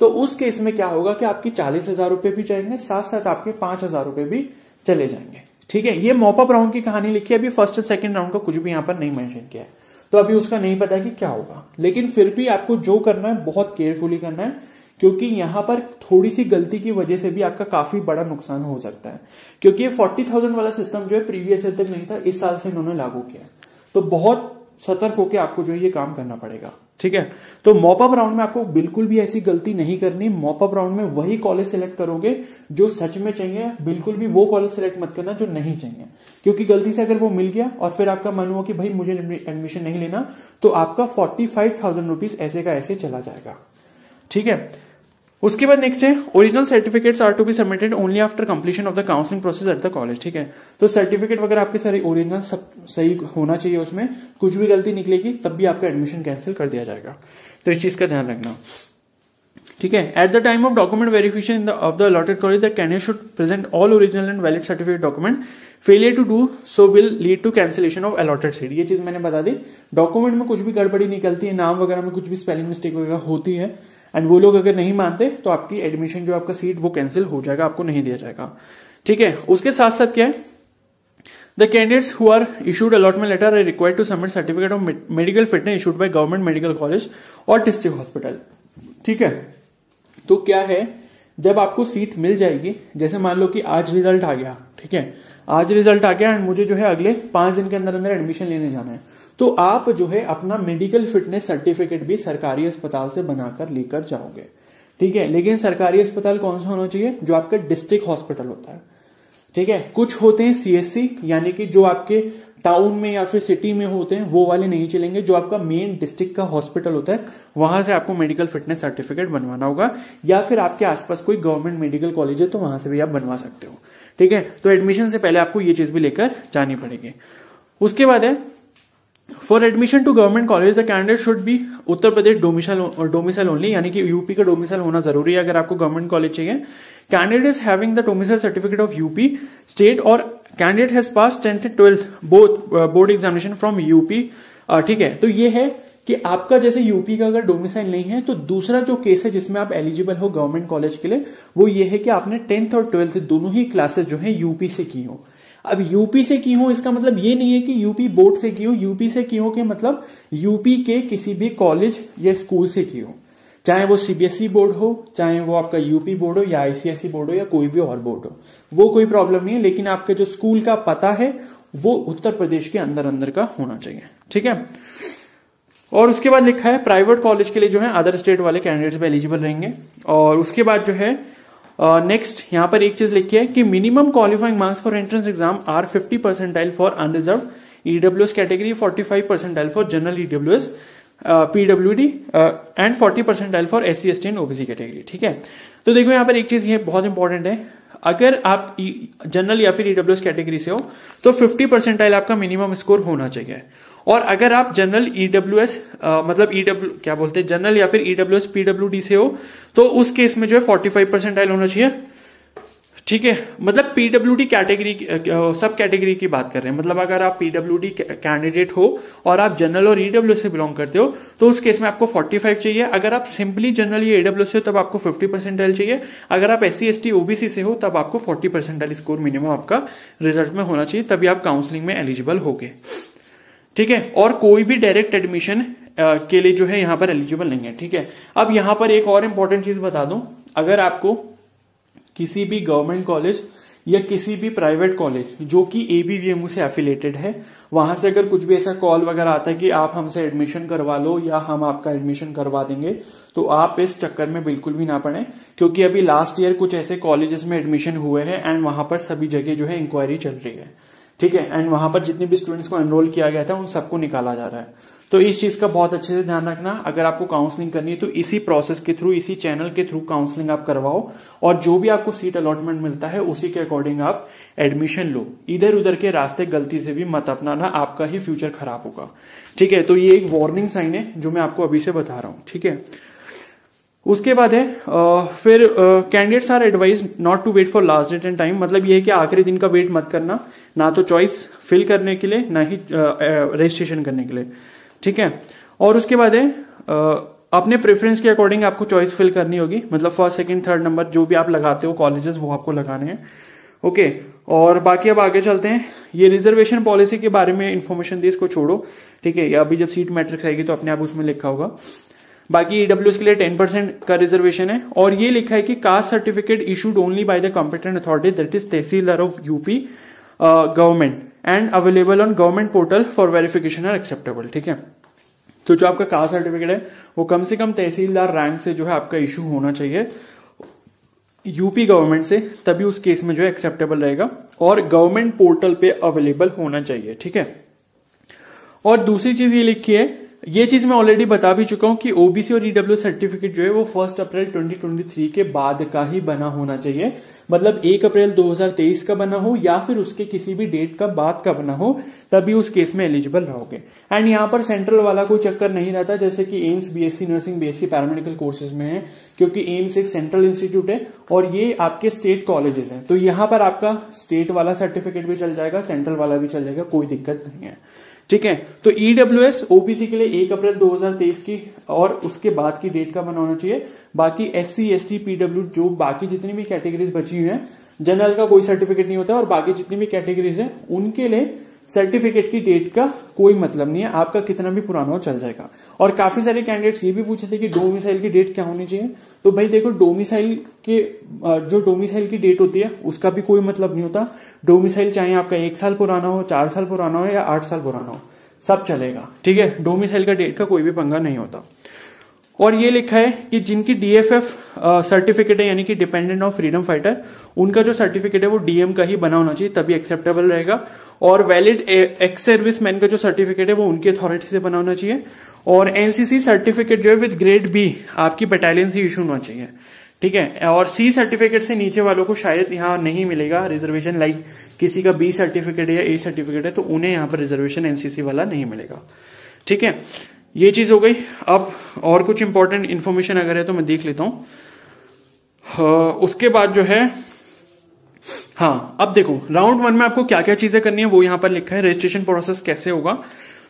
तो उस केस में क्या होगा कि आपकी 40,000 रुपए भी जाएंगे, साथ साथ आपके 5,000 रुपए भी चले जाएंगे, ठीक है। ये मॉपअप राउंड की कहानी लिखी है, अभी फर्स्ट और सेकंड राउंड का कुछ भी यहां पर नहीं मेंशन किया है, तो अभी उसका नहीं पता कि क्या होगा। लेकिन फिर भी आपको जो करना है बहुत केयरफुली करना है, क्योंकि यहां पर थोड़ी सी गलती की वजह से भी आपका काफी बड़ा नुकसान हो सकता है। क्योंकि ये 40,000 वाला सिस्टम जो है प्रीवियस ईयर तक नहीं था, इस साल से इन्होंने लागू किया, तो बहुत सतर्क होकर आपको जो ये काम करना पड़ेगा। ठीक है। तो मॉपअप राउंड में आपको बिल्कुल भी ऐसी गलती नहीं करनी। मॉपअप राउंड में वही कॉलेज सिलेक्ट करोगे जो सच में चाहिए, बिल्कुल भी वो कॉलेज सिलेक्ट मत करना जो नहीं चाहिए, क्योंकि गलती से अगर वो मिल गया और फिर आपका मन हुआ कि भाई मुझे एडमिशन नहीं लेना, तो आपका 45,000 रुपीज ऐसे का ऐसे चला जाएगा, ठीक है। उसके बाद नेक्स्ट है original certificates are to be submitted only after completion of the counselling process at the college, ठीक है। तो सर्टिफिकेट वगैरह आपके सारे ओरिजिनल सब सही होना चाहिए, उसमें कुछ भी गलती निकलेगी तब भी आपका एडमिशन कैंसिल कर दिया जाएगा, तो इस चीज का ध्यान रखना, ठीक है। At the time of document verification of the allotted college the candidate should present all original and valid certificate document, failure to do so will lead to cancellation of allotted seat. ये चीज मैंने बता दी, document में कुछ भी गड़बड़ी निकलती है, नाम वगैरह में कुछ भी स्पेलिंग मिस्टेक वगैरह होती है, एंड वो लोग अगर नहीं मानते तो आपकी एडमिशन जो आपका सीट वो कैंसिल हो जाएगा, आपको नहीं दिया जाएगा, ठीक है। उसके साथ साथ क्या है, the candidates who are issued allotment letter are required to submit certificate of medical fitness issued by government medical college और डिस्ट्रिक्ट हॉस्पिटल, ठीक है। तो क्या है, जब आपको सीट मिल जाएगी, जैसे मान लो कि आज रिजल्ट आ गया, ठीक है, आज रिजल्ट आ गया एंड मुझे जो है अगले 5 दिन के अंदर अंदर एडमिशन लेने जाना है, तो आप जो है अपना मेडिकल फिटनेस सर्टिफिकेट भी सरकारी अस्पताल से बनाकर लेकर जाओगे, ठीक है। लेकिन सरकारी अस्पताल कौन सा होना चाहिए, जो आपका डिस्ट्रिक्ट हॉस्पिटल होता है, ठीक है। कुछ होते हैं सीएससी, यानी कि जो आपके टाउन में या फिर सिटी में होते हैं, वो वाले नहीं चलेंगे। जो आपका मेन डिस्ट्रिक्ट का हॉस्पिटल होता है, वहां से आपको मेडिकल फिटनेस सर्टिफिकेट बनवाना होगा, या फिर आपके आसपास कोई गवर्नमेंट मेडिकल कॉलेज है तो वहां से भी आप बनवा सकते हो, ठीक है। तो एडमिशन से पहले आपको ये चीज भी लेकर जानी पड़ेगी। उसके बाद है for admission to government college the candidate should be Uttar Pradesh domicile only, यानी कि यूपी का डोमिसाइल होना जरूरी है अगर आपको गवर्नमेंट कॉलेज चाहिए। Candidate is having the domicile certificate of UP state और candidate has pass 10th and 12th board examination from UP, ठीक है। तो ये है कि आपका जैसे यूपी का अगर डोमिसाइल नहीं है, तो दूसरा जो केस है जिसमें आप एलिजिबल हो गवर्नमेंट कॉलेज के लिए, वो ये है कि आपने 10th और 12th दोनों ही क्लासेस जो है यूपी से की हो। अब यूपी से की हो इसका मतलब ये नहीं है कि यूपी बोर्ड से की हो, यूपी से की हो के मतलब यूपी के किसी भी कॉलेज या स्कूल से की हो, चाहे वो सीबीएसई बोर्ड हो, चाहे वो आपका यूपी बोर्ड हो या आईसीएसई बोर्ड हो या कोई भी और बोर्ड हो, वो कोई प्रॉब्लम नहीं है। लेकिन आपके जो स्कूल का पता है वो उत्तर प्रदेश के अंदर अंदर का होना चाहिए, ठीक है। और उसके बाद लिखा है प्राइवेट कॉलेज के लिए जो है अदर स्टेट वाले कैंडिडेट्स भी एलिजिबल रहेंगे। और उसके बाद जो है नेक्स्ट यहां पर एक चीज लिखी है कि minimum qualifying marks for entrance exam are 50 percentile for unreserve EWS category, 45 percentile for general EWS PWD and 40 percentile for SC ST and OBC category, ठीक है। तो देखो यहां पर एक चीज ये बहुत इंपॉर्टेंट है, अगर आप जनरल या फिर ईडब्ल्यूएस कैटेगरी से हो तो 50 परसेंटाइल आपका मिनिमम स्कोर होना चाहिए। और अगर आप जनरल ईडब्ल्यूएस मतलब क्या बोलते हैं जनरल या फिर ईडब्ल्यूएस पीडब्ल्यूडी से हो तो उस केस में जो है 45 परसेंटाइल होना चाहिए, ठीक है। मतलब पीडब्ल्यूडी कैटेगरी सब कैटेगरी की बात कर रहे हैं, मतलब अगर आप पीडब्ल्यूडी कैंडिडेट हो और आप जनरल और ईडब्ल्यूएस से बिलोंग करते हो तो उस केस में आपको 45 चाहिए। अगर आप सिंपली जनरल या ईडब्ल्यूएस से हो तब आपको 50 परसेंटाइल चाहिए। अगर आप एससी एसटी ओबीसी से हो तब आपको 40 परसेंटाइल स्कोर मिनिमम आपका रिजल्ट में होना चाहिए, तभी आप काउंसलिंग में एलिजिबल होगे, ठीक है। और कोई भी डायरेक्ट एडमिशन के लिए जो है यहां पर एलिजिबल नहीं है, ठीक है। अब यहां पर एक और इंपॉर्टेंट चीज बता दूं, अगर आपको किसी भी गवर्नमेंट कॉलेज या किसी भी प्राइवेट कॉलेज जो कि एबीवीएमयू से एफिलेटेड है, वहां से अगर कुछ भी ऐसा कॉल वगैरह आता है कि आप हमसे एडमिशन करवा लो या हम आपका एडमिशन करवा देंगे, तो आप इस चक्कर में बिल्कुल भी ना पड़े, क्योंकि अभी लास्ट ईयर कुछ ऐसे कॉलेजेस में एडमिशन हुए हैं एंड वहां पर सभी जगह जो है इंक्वायरी चल रही है, ठीक है। एंड वहां पर जितने भी स्टूडेंट्स को एनरोल किया गया था उन सबको निकाला जा रहा है। तो इस चीज का बहुत अच्छे से ध्यान रखना, अगर आपको काउंसलिंग करनी है तो इसी प्रोसेस के थ्रू, इसी चैनल के थ्रू काउंसलिंग आप करवाओ और जो भी आपको सीट अलॉटमेंट मिलता है उसी के अकॉर्डिंग आप एडमिशन लो। इधर उधर के रास्ते गलती से भी मत अपनाना, आपका ही फ्यूचर खराब होगा, ठीक है। तो ये एक वार्निंग साइन है जो मैं आपको अभी से बता रहा हूं, ठीक है। उसके बाद है फिर candidates are advise not to wait for last date and time, मतलब ये है कि आखिरी दिन का वेट मत करना, ना तो चॉइस फिल करने के लिए ना ही रजिस्ट्रेशन करने के लिए, ठीक है। और उसके बाद है अपने प्रेफरेंस के अकॉर्डिंग आपको चॉइस फिल करनी होगी, मतलब फर्स्ट सेकंड थर्ड नंबर जो भी आप लगाते हो कॉलेजेस वो आपको लगाने हैं, ओके। और बाकी अब आगे चलते हैं, ये रिजर्वेशन पॉलिसी के बारे में इंफॉर्मेशन दी, इसको छोड़ो, ठीक है। अभी जब सीट मैट्रिक्स आएगी तो अपने आप उसमें लिखा होगा। बाकी ईडब्ल्यूएस के लिए 10% का रिजर्वेशन है और ये लिखा है कि caste certificate issued only by the competent authority that is tehsildar of UP government and available on government portal for verification are acceptable, ठीक है। तो जो आपका कास्ट सर्टिफिकेट है वो कम से कम तहसीलदार रैंक से जो है आपका इशू होना चाहिए यूपी गवर्नमेंट से, तभी उस केस में जो है एक्सेप्टेबल रहेगा और गवर्नमेंट पोर्टल पे अवेलेबल होना चाहिए। ठीक है। और दूसरी चीज ये लिखी है, ये चीज मैं ऑलरेडी बता भी चुका हूं कि ओबीसी और ईडब्ल्यू सर्टिफिकेट जो है वो 1 अप्रैल 2023 के बाद का ही बना होना चाहिए। मतलब 1 अप्रैल 2023 का बना हो या फिर उसके किसी भी डेट का बाद का बना हो, तभी उस केस में एलिजिबल रहोगे। एंड यहाँ पर सेंट्रल वाला कोई चक्कर नहीं रहता, जैसे कि AIIMS BSc nursing BSc paramedical courses में है, क्योंकि एम्स एक सेंट्रल इंस्टीट्यूट है और ये आपके स्टेट कॉलेजेस हैं, तो यहाँ पर आपका स्टेट वाला सर्टिफिकेट भी चल जाएगा, सेंट्रल वाला भी चल जाएगा, कोई दिक्कत नहीं है। ठीक है। तो ईडब्ल्यूएस ओबीसी के लिए 1 अप्रैल 2023 की और उसके बाद की डेट का बना होना चाहिए। बाकी एससी एसटी पीडब्ल्यू जो बाकी जितनी भी कैटेगरीज बची हुई हैं, जनरल का कोई सर्टिफिकेट नहीं होता और बाकी जितनी भी कैटेगरीज हैं उनके लिए सर्टिफिकेट की डेट का कोई मतलब नहीं है, आपका कितना भी पुराना हो चल जाएगा। और काफी सारे कैंडिडेट्स ये भी पूछे थे कि डोमिसाइल की डेट क्या होनी चाहिए, तो भाई देखो डोमिसाइल के जो डोमिसाइल की डेट होती है उसका भी कोई मतलब नहीं होता। डोमिसाइल चाहे आपका 1 साल पुराना हो, 4 साल पुराना हो या 8 साल पुराना हो, सब चलेगा। ठीक है। डोमिसाइल का डेट का कोई भी पंगा नहीं होता। और ये लिखा है कि जिनकी डीएफएफ सर्टिफिकेट है यानी कि डिपेंडेंट ऑफ फ्रीडम फाइटर, उनका जो सर्टिफिकेट है वो डीएम का ही बना होना चाहिए, तभी एक्सेप्टेबल रहेगा। और वैलिड एक्स सर्विस मैन का जो सर्टिफिकेट है वो उनकी अथॉरिटी से बना होना चाहिए। और एनसीसी सर्टिफिकेट जो है विद ग्रेड बी आपकी बटालियन से इशू होना चाहिए। ठीक है। और सी सर्टिफिकेट से नीचे वालों को शायद यहाँ नहीं मिलेगा रिजर्वेशन, लाइक किसी का बी सर्टिफिकेट है या ए सर्टिफिकेट है तो उन्हें यहाँ पर रिजर्वेशन एनसीसी वाला नहीं मिलेगा। ठीक है। ये चीज हो गई। अब और कुछ इंपॉर्टेंट इन्फॉर्मेशन अगर है तो मैं देख लेता हूं। उसके बाद जो है, हाँ अब देखो राउंड 1 में आपको क्या क्या चीजें करनी है वो यहां पर लिखा है। रजिस्ट्रेशन प्रोसेस कैसे होगा,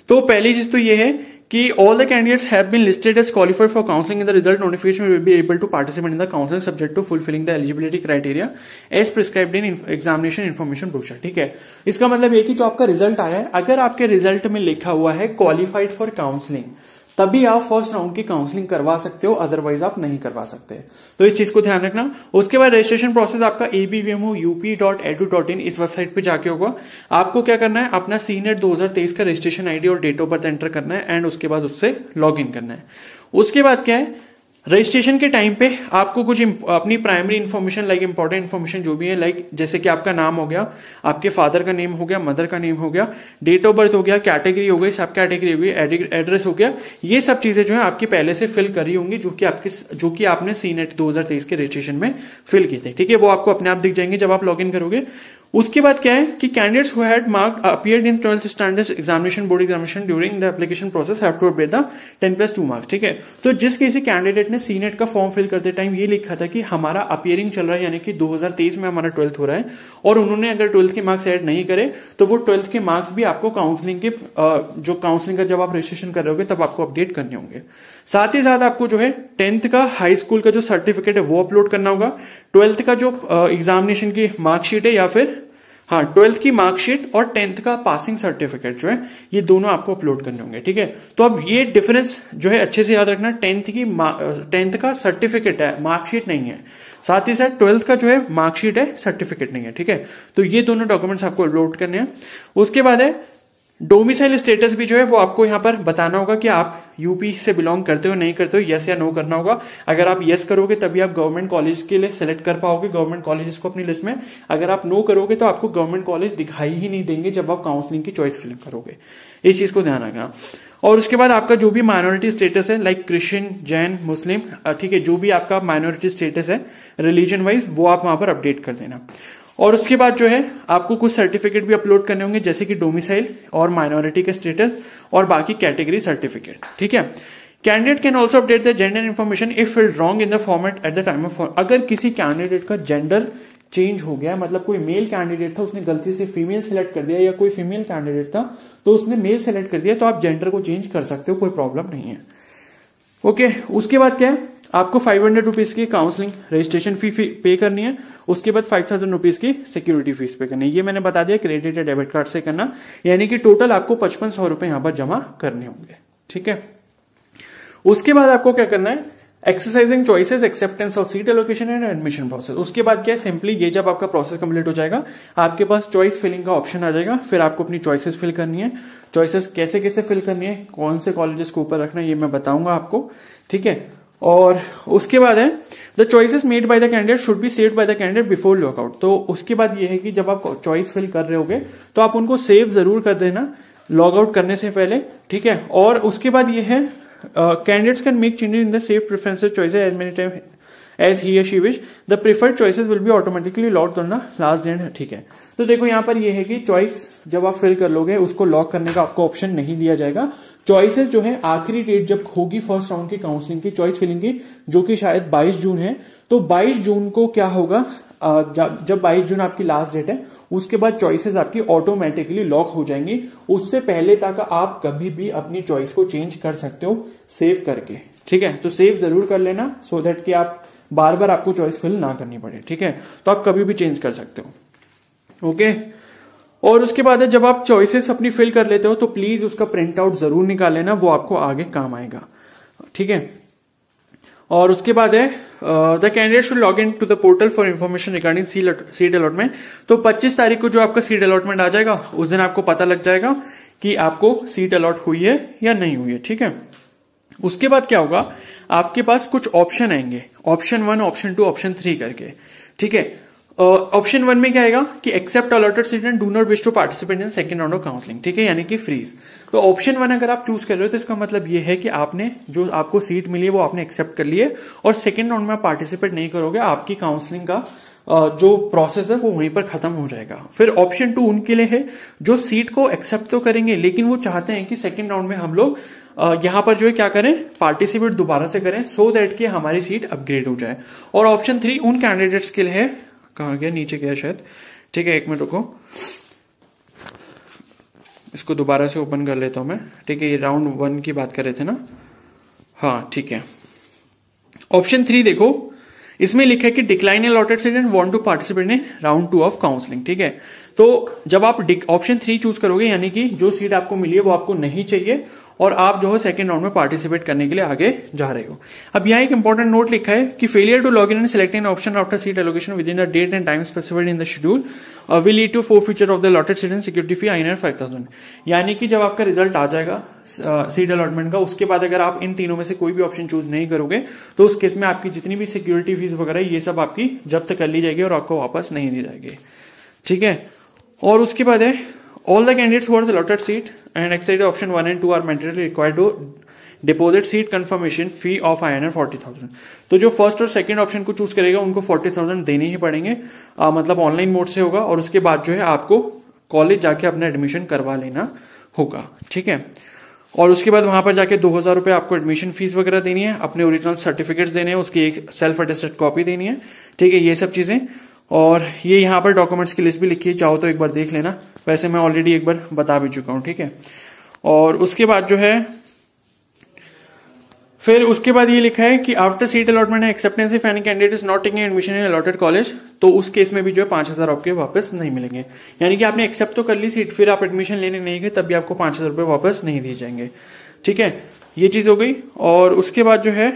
तो पहली चीज तो ये है कि all the candidates have been listed as qualified for counselling in the result notification will be able to participate in the counselling subject to fulfilling the eligibility criteria as prescribed in examination information brochure. ठीक है। इसका मतलब ये कि जो आपका result आया है, अगर आपके रिजल्ट में लिखा हुआ है क्वालिफाइड फॉर काउंसलिंग, तभी आप फर्स्ट राउंड की काउंसलिंग करवा सकते हो, अदरवाइज आप नहीं करवा सकते। तो इस चीज को ध्यान रखना। उसके बाद रजिस्ट्रेशन प्रोसेस आपका abvmu.up.edu.in इस वेबसाइट पे जाके होगा। आपको क्या करना है, अपना सीनेट 2023 का रजिस्ट्रेशन आईडी और डेट ऑफ बर्थ एंटर करना है एंड उसके बाद उससे लॉग इन करना है। उसके बाद क्या है, रजिस्ट्रेशन के टाइम पे आपको कुछ अपनी primary information like important information जो भी है, लाइक जैसे कि आपका नाम हो गया, आपके फादर का नेम हो गया, मदर का नेम हो गया, डेट ऑफ बर्थ हो गया, कैटेगरी हो गई, सब कैटेगरी हो गई, एड्रेस हो गया, ये सब चीजें जो है आपकी पहले से फिल करी होंगी जो कि आपने सीनेट 2023 के रजिस्ट्रेशन में फिल की थी। ठीक है। वो आपको अपने आप दिख जाएंगे जब आप लॉग इन करोगे। उसके बाद क्या है कि candidates who had marked appeared in 12th standard examination board examination during the application process have to update the 10+2 marks. ठीक है। तो जिस किसी कैंडिडेट ने सीनेट का फॉर्म फिल करते टाइम ये लिखा था कि हमारा अपीयरिंग चल रहा है, यानी कि 2023 में हमारा 12th हो रहा है और उन्होंने अगर 12th के मार्क्स ऐड नहीं करे तो वो 12th के मार्क्स भी आपको काउंसलिंग के जो काउंसलिंग का जब आप रजिस्ट्रेशन कर रहे होगे तब आपको अपडेट करने होंगे। साथ ही साथ आपको जो है 10th का हाई स्कूल का जो सर्टिफिकेट है वो अपलोड करना होगा। 12th का जो एग्जामिनेशन की मार्कशीट है या फिर 12th की मार्कशीट और 10th का पासिंग सर्टिफिकेट जो है ये दोनों आपको अपलोड करने होंगे। ठीक है। तो अब ये डिफरेंस जो है अच्छे से याद रखना, 10th का सर्टिफिकेट है, मार्कशीट नहीं है। साथ ही साथ 12th का जो है मार्कशीट है, सर्टिफिकेट नहीं है। ठीक है। तो ये दोनों डॉक्यूमेंट्स आपको अपलोड करने हैं। उसके बाद है डोमिसाइल स्टेटस भी जो है वो आपको यहां पर बताना होगा कि आप यूपी से बिलोंग करते हो नहीं करते हो, यस या नो करना होगा। अगर आप यस करोगे तभी आप गवर्नमेंट कॉलेज के लिए सिलेक्ट कर पाओगे गवर्नमेंट कॉलेजेस को अपनी लिस्ट में। अगर आप नो करोगे तो आपको गवर्नमेंट कॉलेज दिखाई ही नहीं देंगे जब आप काउंसलिंग की चॉइस फिल करोगे। इस चीज को ध्यान रखना। और उसके बाद आपका जो भी माइनॉरिटी स्टेटस है, लाइक क्रिश्चियन, जैन, मुस्लिम, ठीक है, जो भी आपका माइनॉरिटी स्टेटस है रिलीजन वाइज, वो आप वहां पर अपडेट कर देना। और उसके बाद जो है आपको कुछ सर्टिफिकेट भी अपलोड करने होंगे, जैसे कि डोमिसाइल और माइनॉरिटी का स्टेटस और बाकी कैटेगरी सर्टिफिकेट। ठीक है। Candidate can also update the gender information if field wrong in the format eight the time of. अगर किसी कैंडिडेट का जेंडर चेंज हो गया, मतलब कोई मेल कैंडिडेट था उसने गलती से फीमेल सेलेक्ट कर दिया, या कोई फीमेल कैंडिडेट था तो उसने मेल सेलेक्ट कर दिया, तो आप जेंडर को चेंज कर सकते हो, कोई प्रॉब्लम नहीं है। ओके। उसके बाद क्या है, आपको 500 रुपीज की काउंसलिंग रजिस्ट्रेशन फी पे करनी है। उसके बाद 5000 रुपीज की सिक्योरिटी फीस पे करनी है। ये मैंने बता दिया क्रेडिट या डेबिट कार्ड से करना, यानी कि टोटल आपको 5500 रुपए यहां पर जमा करने होंगे। ठीक है। उसके बाद आपको क्या करना है, exercising choices, acceptance of seat allocation and admission process. उसके बाद क्या है, सिंपली ये जब आपका प्रोसेस कंप्लीट हो जाएगा आपके पास चॉइस फिलिंग का ऑप्शन आ जाएगा। फिर आपको अपनी चॉइसेस फिल करनी है। चॉइसेस कैसे कैसे फिल करनी है, कौन से कॉलेजेस को ऊपर रखना है, ये मैं बताऊंगा आपको, ठीक है। और उसके बाद है the choices made by the candidate should be saved by the candidate before lockout. तो उसके बाद ये है कि जब आप चॉइस फिल कर रहे होगे तो आप उनको सेव जरूर कर देना लॉग आउट करने से पहले, ठीक है। और उसके बाद ये है candidates can make changes in the save preferences choices as many time as he और she wish, the preferred choices will be automatically locked on the last end, ठीक है। तो देखो यहाँ पर ये है कि चॉइस जब आप फिल कर लोगे उसको लॉक करने का आपको ऑप्शन नहीं दिया जाएगा। चॉइसेस जो है आखिरी डेट जब होगी फर्स्ट राउंड की काउंसलिंग की चॉइस फिलिंग की, जो कि शायद 22 जून है, तो 22 जून को क्या होगा, जब 22 जून आपकी लास्ट डेट है उसके बाद चॉइसेस आपकी ऑटोमेटिकली लॉक हो जाएंगी। उससे पहले तक आप कभी भी अपनी चॉइस को चेंज कर सकते हो सेव करके, ठीक है। तो सेव जरूर कर लेना सो दैट कि आप बार बार आपको चॉइस फिल ना करनी पड़े, ठीक है। तो आप कभी भी चेंज कर सकते हो, ओके। और उसके बाद है जब आप चॉइसेस अपनी फिल कर लेते हो तो प्लीज उसका प्रिंट आउट जरूर निकाल लेना, वो आपको आगे काम आएगा, ठीक है। और उसके बाद है the candidate should log in to the portal for information regarding seat allotment. तो 25 तारीख को जो आपका सीट अलॉटमेंट आ जाएगा उस दिन आपको पता लग जाएगा कि आपको सीट अलॉट हुई है या नहीं हुई है, ठीक है। उसके बाद क्या होगा, आपके पास कुछ ऑप्शन आएंगे, ऑप्शन 1, ऑप्शन 2, ऑप्शन 3 करके, ठीक है। ऑप्शन 1 में क्या आएगा कि accept allotted seat and do not wish to participate in second round of counselling, ठीक है, यानी कि फ्रीज। तो ऑप्शन 1 अगर आप चूज कर रहे हो तो इसका मतलब ये है कि आपने जो आपको सीट मिली है वो आपने एक्सेप्ट कर ली है और सेकंड राउंड में आप पार्टिसिपेट नहीं करोगे, आपकी काउंसलिंग का जो प्रोसेस है वो वहीं पर खत्म हो जाएगा। फिर ऑप्शन 2 उनके लिए है जो सीट को एक्सेप्ट तो करेंगे लेकिन वो चाहते हैं कि सेकंड राउंड में हम लोग यहां पर जो है क्या करें, पार्टिसिपेट दोबारा से करें सो दैट कि हमारी सीट अपग्रेड हो जाए। और ऑप्शन 3 उन कैंडिडेट्स के लिए है, कहां गया, नीचे गया शायद, ठीक है, एक मिनट रुको, इसको दोबारा से ओपन कर लेता हूं मैं, ठीक है। ये राउंड 1 की बात कर रहे थे ना, हाँ ठीक है। ऑप्शन 3 देखो, इसमें लिखा है कि decline allotted seat and want to participate in round 2 of counselling, ठीक है। तो जब आप ऑप्शन 3 चूज करोगे यानी कि जो सीट आपको मिली है वो आपको नहीं चाहिए और आप जो है सेकंड राउंड में पार्टिसिपेट करने के लिए आगे जा रहे हो। अब यहाँ एक इंपॉर्टेंट नोट लिखा है कि failure to log in and selecting option after seat allocation within the date and time specified in the schedule will lead to forfeiture of the allotted seat and security fee INR 5000। यानी कि जब आपका result आ जाएगा seat allotment का, उसके बाद अगर आप इन तीनों में से कोई भी ऑप्शन चूज नहीं करोगे तो उस केस में आपकी जितनी भी सिक्योरिटी फीस वगैरह ये सब आपकी जब्त कर ली जाएगी और आपको वापस नहीं दी जाएगी, ठीक है। और उसके बाद है all the candidates who are allotted seat and exceed option 1 and 2 are mandatorily required to deposit seat confirmation fee of INR 40,000। तो जो फर्स्ट और सेकंड ऑप्शन को चूज करेगा उनको 40,000 देने ही पड़ेंगे, मतलब ऑनलाइन मोड से होगा। और उसके बाद जो है आपको कॉलेज जाके अपना एडमिशन करवा लेना होगा, ठीक है। और उसके बाद वहां पर जाके 2,000 रुपए आपको एडमिशन फीस वगैरह देनी है, अपने ओरिजिनल सर्टिफिकेट्स देने हैं, उसकी एक सेल्फ अटेस्टेड कॉपी देनी है, ठीक है, ये सब चीजें। और ये यहाँ पर डॉक्यूमेंट्स की लिस्ट भी लिखी है, चाहो तो एक बार देख लेना, वैसे मैं ऑलरेडी एक बार बता भी चुका हूं, ठीक है। और उसके बाद जो है फिर उसके बाद ये लिखा है कि after seat allotment acceptance if any candidate is not taking admission in allotted college, तो उस केस में भी जो है 5,000 आपके वापस नहीं मिलेंगे। यानी कि आपने एक्सेप्ट तो कर ली सीट, फिर आप एडमिशन लेने नहीं गए तब भी आपको 5,000 रुपए वापस नहीं दिए जाएंगे, ठीक है, ये चीज हो गई। और उसके बाद जो है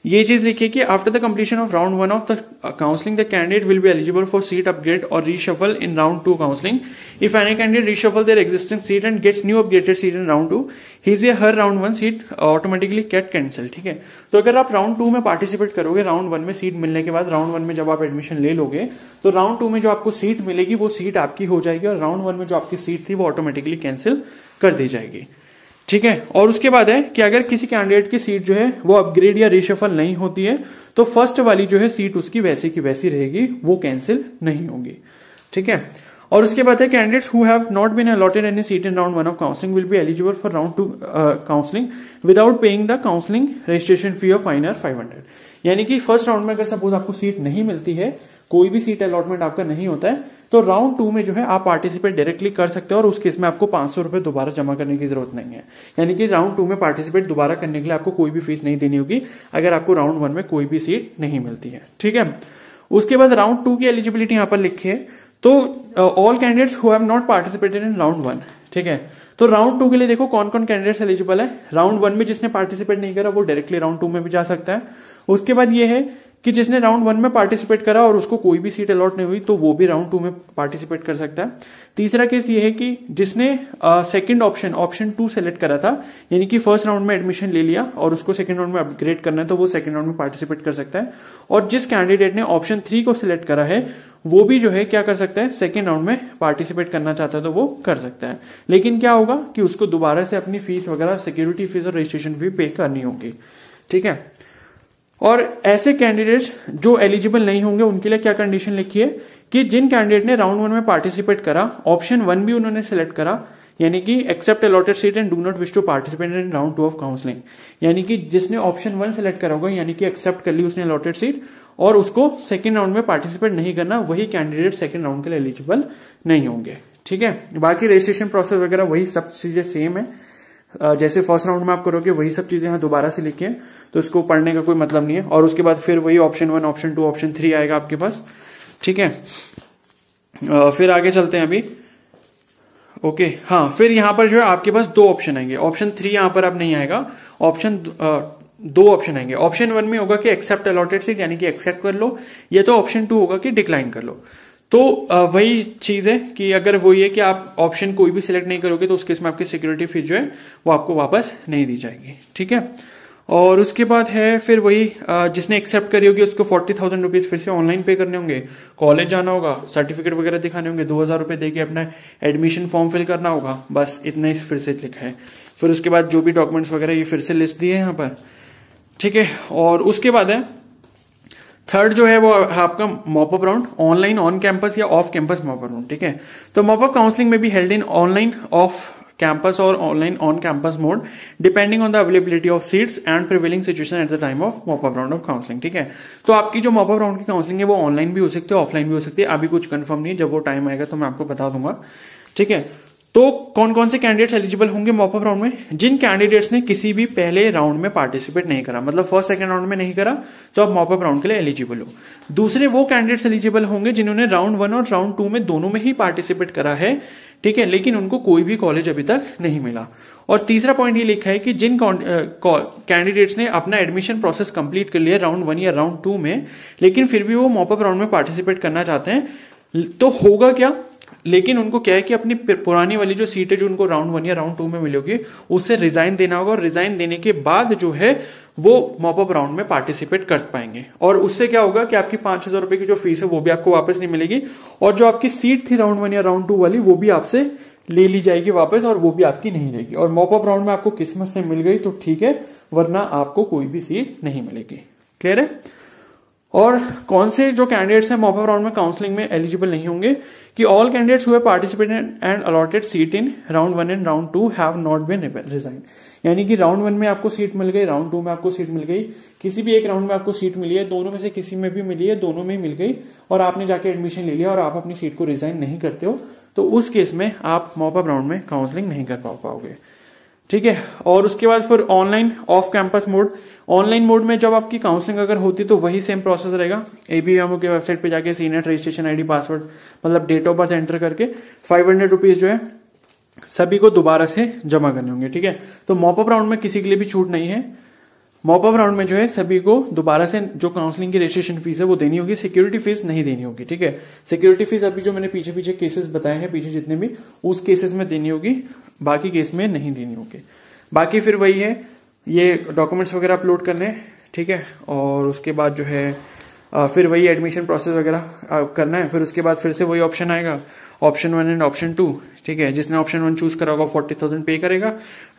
ये चीज लिखिए कि after the completion of round 1 of the counselling the candidate will be eligible for seat upgrade और reshuffle in round 2 counselling. If any candidate reshuffle their existing seat and gets new upgraded seat in round 2, his या her round 1 seat automatically get cancel, ठीक है। तो अगर आप round 2 में participate करोगे, round 1 में सीट मिलने के बाद राउंड 1 में जब आप एडमिशन ले लोगे तो राउंड 2 में जो आपको सीट मिलेगी वो सीट आपकी हो जाएगी और राउंड 1 में जो आपकी सीट थी वो ऑटोमेटिकली कैंसिल कर दी जाएगी, ठीक है। और उसके बाद है कि अगर किसी कैंडिडेट की सीट जो है वो अपग्रेड या रिशफल नहीं होती है तो फर्स्ट वाली जो है सीट उसकी वैसी की वैसी रहेगी, वो कैंसिल नहीं होगी, ठीक है। और उसके बाद है candidates who have not been allotted any seat in round 1 of counselling will be eligible for round 2 counselling without paying the counselling registration fee of INR 500। यानी कि फर्स्ट राउंड में अगर सपोज आपको सीट नहीं मिलती है, कोई भी सीट अलॉटमेंट आपका नहीं होता है, तो राउंड 2 में जो है आप पार्टिसिपेट डायरेक्टली कर सकते हो और उस केस में आपको 500 रुपए दोबारा जमा करने की जरूरत नहीं है। यानी कि राउंड 2 में पार्टिसिपेट दोबारा करने के लिए आपको कोई भी फीस नहीं देनी होगी अगर आपको राउंड 1 में कोई भी सीट नहीं मिलती है, ठीक है। उसके बाद राउंड 2 की एलिजिबिलिटी यहां पर लिखी है, तो all candidates who have not participated in round 1, ठीक है। तो राउंड 2 के लिए देखो कौन कौन कैंडिडेट्स एलिजिबल है। राउंड 1 में जिसने पार्टिसिपेट नहीं करा वो डायरेक्टली राउंड 2 में भी जा सकता है। उसके बाद ये है कि जिसने राउंड 1 में पार्टिसिपेट करा और उसको कोई भी सीट अलॉट नहीं हुई तो वो भी राउंड 2 में पार्टिसिपेट कर सकता है। तीसरा केस ये है कि जिसने सेकंड ऑप्शन 2 सेलेक्ट करा था, यानी कि फर्स्ट राउंड में एडमिशन ले लिया और उसको सेकंड राउंड में अपग्रेड करना है, तो वो सेकंड राउंड में पार्टिसिपेट कर सकता है। और जिस कैंडिडेट ने ऑप्शन 3 को सिलेक्ट करा है वो भी जो है क्या कर सकता है, सेकंड राउंड में पार्टिसिपेट करना चाहता है तो वो कर सकता है। लेकिन क्या होगा कि उसको दोबारा से अपनी फीस वगैरह, सिक्योरिटी फीस और रजिस्ट्रेशन फी पे करनी होगी। ठीक है। और ऐसे कैंडिडेट्स जो एलिजिबल नहीं होंगे उनके लिए क्या कंडीशन लिखी है कि जिन कैंडिडेट ने राउंड 1 में पार्टिसिपेट करा, ऑप्शन 1 भी उन्होंने सेलेक्ट करा, यानी कि accept allotted seat and do not wish to participate in round 2 of counselling, यानी कि जिसने ऑप्शन 1 सेलेक्ट करा होगा, यानी कि एक्सेप्ट कर ली उसने अलॉटेड सीट और उसको सेकंड राउंड में पार्टिसिपेट नहीं करना, वही कैंडिडेट सेकंड राउंड के लिए एलिजिबल नहीं होंगे। ठीक है। बाकी रजिस्ट्रेशन प्रोसेस वगैरह वही सब चीजें सेम है, जैसे फर्स्ट राउंड में आप करोगे वही सब चीजें यहाँ दोबारा से लिखी हैं, तो इसको पढ़ने का कोई मतलब नहीं है। और उसके बाद फिर वही ऑप्शन 1, ऑप्शन 2, ऑप्शन 3 आएगा आपके पास। ठीक है। फिर आगे चलते हैं अभी। ओके, हाँ, फिर यहां पर जो है आपके पास 2 ऑप्शन आएंगे। ऑप्शन 3 यहां पर अब नहीं आएगा, ऑप्शन 2 ऑप्शन आएंगे। ऑप्शन 1 में होगा कि एक्सेप्ट अलॉटेड सीट, यानी कि एक्सेप्ट कर लो, या तो ऑप्शन 2 होगा कि डिक्लाइन कर लो। तो वही चीज है कि अगर वो ये कि आप ऑप्शन कोई भी सिलेक्ट नहीं करोगे तो उस केस में आपकी सिक्योरिटी फीस जो है वो आपको वापस नहीं दी जाएगी। ठीक है। और उसके बाद है फिर वही जिसने एक्सेप्ट करी होगी उसको 40,000 रुपीज फिर से ऑनलाइन पे करने होंगे, कॉलेज जाना होगा, सर्टिफिकेट वगैरह दिखाने होंगे, 2,000 रुपए देके अपना एडमिशन फॉर्म फिल करना होगा। बस इतना ही फिर से लिखा है। फिर उसके बाद जो भी डॉक्यूमेंट्स वगैरह ये फिर से लिस्ट दिए यहाँ पर। ठीक है। और उसके बाद है थर्ड जो है वो आपका mop up round, online, on campus या ऑफ कैंपस मॉपअप राउंड। ठीक है। तो मॉपअप काउंसलिंग में भी held in online, off campus और online on campus mode depending on the availability of seats and prevailing situation at the time of mop up round of counselling. ठीक है। तो आपकी जो मॉपअप राउंड की काउंसलिंग है वो ऑनलाइन भी हो सकती है, ऑफलाइन भी हो सकती है। अभी कुछ कंफर्म नहीं है, जब वो टाइम आएगा तो मैं आपको बता दूंगा। ठीक है। तो कौन कौन से कैंडिडेट्स एलिजिबल होंगे मॉपअप राउंड में? जिन कैंडिडेट्स ने किसी भी पहले राउंड में पार्टिसिपेट नहीं करा, मतलब फर्स्ट सेकंड राउंड में नहीं करा, तो आप मॉपअप राउंड के लिए एलिजिबल हो। दूसरे वो कैंडिडेट्स एलिजिबल होंगे जिन्होंने राउंड 1 और राउंड 2 में दोनों में ही पार्टिसिपेट करा है। ठीक है। लेकिन उनको कोई भी कॉलेज अभी तक नहीं मिला। और तीसरा पॉइंट ये लिखा है कि जिन कैंडिडेट्स ने अपना एडमिशन प्रोसेस कंप्लीट कर लिया राउंड 1 या राउंड 2 में, लेकिन फिर भी वो मॉपअप राउंड में पार्टिसिपेट करना चाहते हैं, तो होगा क्या, लेकिन उनको क्या है कि अपनी पुरानी वाली जो सीट है जो उनको राउंड 1 या राउंड 2 में मिली होगी उससे रिजाइन देना होगा, और रिजाइन देने के बाद जो है वो मॉपअप राउंड में पार्टिसिपेट कर पाएंगे। और उससे क्या होगा कि आपकी 5,000 रुपए की जो फीस है वो भी आपको वापस नहीं मिलेगी, और जो आपकी सीट थी राउंड 1 या राउंड 2 वाली वो भी आपसे ले ली जाएगी वापस, और वो भी आपकी नहीं रहेगी। और मॉपअप राउंड में आपको किस्मत से मिल गई तो ठीक है, वरना आपको कोई भी सीट नहीं मिलेगी। क्लियर है। और कौन से जो कैंडिडेट्स हैं मॉपअप राउंड में काउंसलिंग में एलिजिबल नहीं होंगे कि all candidates who have participated and allotted seat in round 1 and round 2 have not been resign. यानी कि राउंड 1 में आपको सीट मिल गई, राउंड 2 में आपको सीट मिल गई, किसी भी एक राउंड में आपको सीट मिली है, दोनों में से किसी में भी मिली है, दोनों में मिल गई, और आपने जाके एडमिशन ले लिया और आप अपनी सीट को रिजाइन नहीं करते हो, तो उस केस में आप मॉपअप राउंड में काउंसलिंग नहीं कर पाओगे। ठीक है। और उसके बाद फिर online off campus mode, online mode में जब आपकी काउंसलिंग अगर होती तो वही सेम प्रोसेस रहेगा। ABVMO के वेबसाइट पे जाके सीनेट रजिस्ट्रेशन आईडी, पासवर्ड, मतलब डेट ऑफ बर्थ एंटर करके 500 रुपीज जो है सभी को दोबारा से जमा करने होंगे। ठीक है। तो मॉपअप राउंड में किसी के लिए भी छूट नहीं है। मॉपअप राउंड में जो है सभी को दोबारा से जो काउंसलिंग की रजिस्ट्रेशन फीस है वो देनी होगी, सिक्योरिटी फीस नहीं देनी होगी। ठीक है। सिक्योरिटी फीस अभी जो मैंने पीछे केसेस बताए हैं, पीछे जितने भी, उस केसेस में देनी होगी, बाकी केस में नहीं देनी होगी। बाकी फिर वही है, ये डॉक्यूमेंट्स वगैरह अपलोड करने। ठीक है। और उसके बाद जो है फिर वही एडमिशन प्रोसेस वगैरह करना है। फिर उसके बाद फिर से वही ऑप्शन आएगा, ऑप्शन 1 एंड ऑप्शन 2। ठीक है। जिसने ऑप्शन 1 चूज करा होगा 40,000 पे करेगा,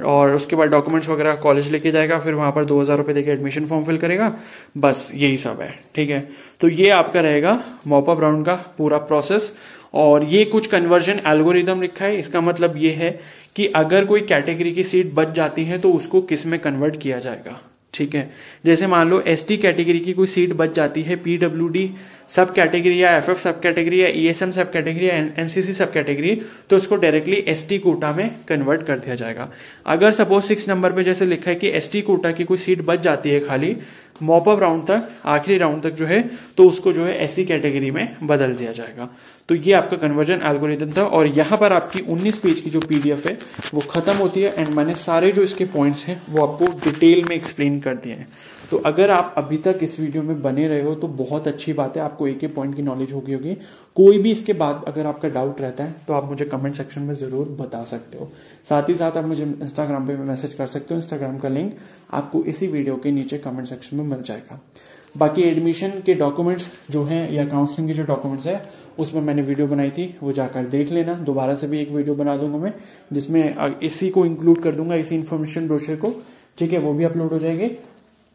और उसके बाद डॉक्यूमेंट्स वगैरह कॉलेज लेके जाएगा, फिर वहां पर 2,000 रुपए देके एडमिशन फॉर्म फिल करेगा। बस यही सब है। ठीक है। तो ये आपका रहेगा मॉपअप राउंड का पूरा प्रोसेस। और ये कुछ कन्वर्जन एल्गोरिदम लिखा है। इसका मतलब ये है कि अगर कोई कैटेगरी की सीट बच जाती है तो उसको किस में कन्वर्ट किया जाएगा। ठीक है। जैसे मान लो ST कैटेगरी की कोई सीट बच जाती है, PWD सब कैटेगरी या एफएफ सब कैटेगरी या ईएसएम सब कैटेगरी या एनसीसी सब कैटेगरी, तो उसको डायरेक्टली एसटी कोटा में कन्वर्ट कर दिया जाएगा। अगर सपोज 6 नंबर पे जैसे लिखा है कि एसटी कोटा की कोई सीट बच जाती है खाली मॉप अप राउंड तक, आखिरी राउंड तक जो है, तो उसको जो है एससी कैटेगरी में बदल दिया जाएगा। तो ये आपका कन्वर्जन एल्गोरिथम था और यहाँ पर आपकी 19 पेज की जो पीडीएफ है वो खत्म होती है एंड मैंने सारे जो इसके पॉइंट्स हैं वो आपको डिटेल में एक्सप्लेन कर दिए हैं। तो अगर आप अभी तक इस वीडियो में बने रहे हो तो बहुत अच्छी बात है, आपको एक एक पॉइंट की नॉलेज होगी। कोई भी इसके बाद अगर आपका डाउट रहता है तो आप मुझे कमेंट सेक्शन में जरूर बता सकते हो। साथ ही साथ आप मुझे इंस्टाग्राम पे मैसेज कर सकते हो, इंस्टाग्राम का लिंक आपको इसी वीडियो के नीचे कमेंट सेक्शन में मिल जाएगा। बाकी एडमिशन के डॉक्यूमेंट्स जो हैं या काउंसलिंग के जो डॉक्यूमेंट्स है उसमें मैंने वीडियो बनाई थी, वो जाकर देख लेना। दोबारा से भी एक वीडियो बना दूंगा मैं जिसमें इसी को इंक्लूड कर दूंगा, इसी इन्फॉर्मेशन ब्रोशर को, ठीक है, वो भी अपलोड हो जाएंगे।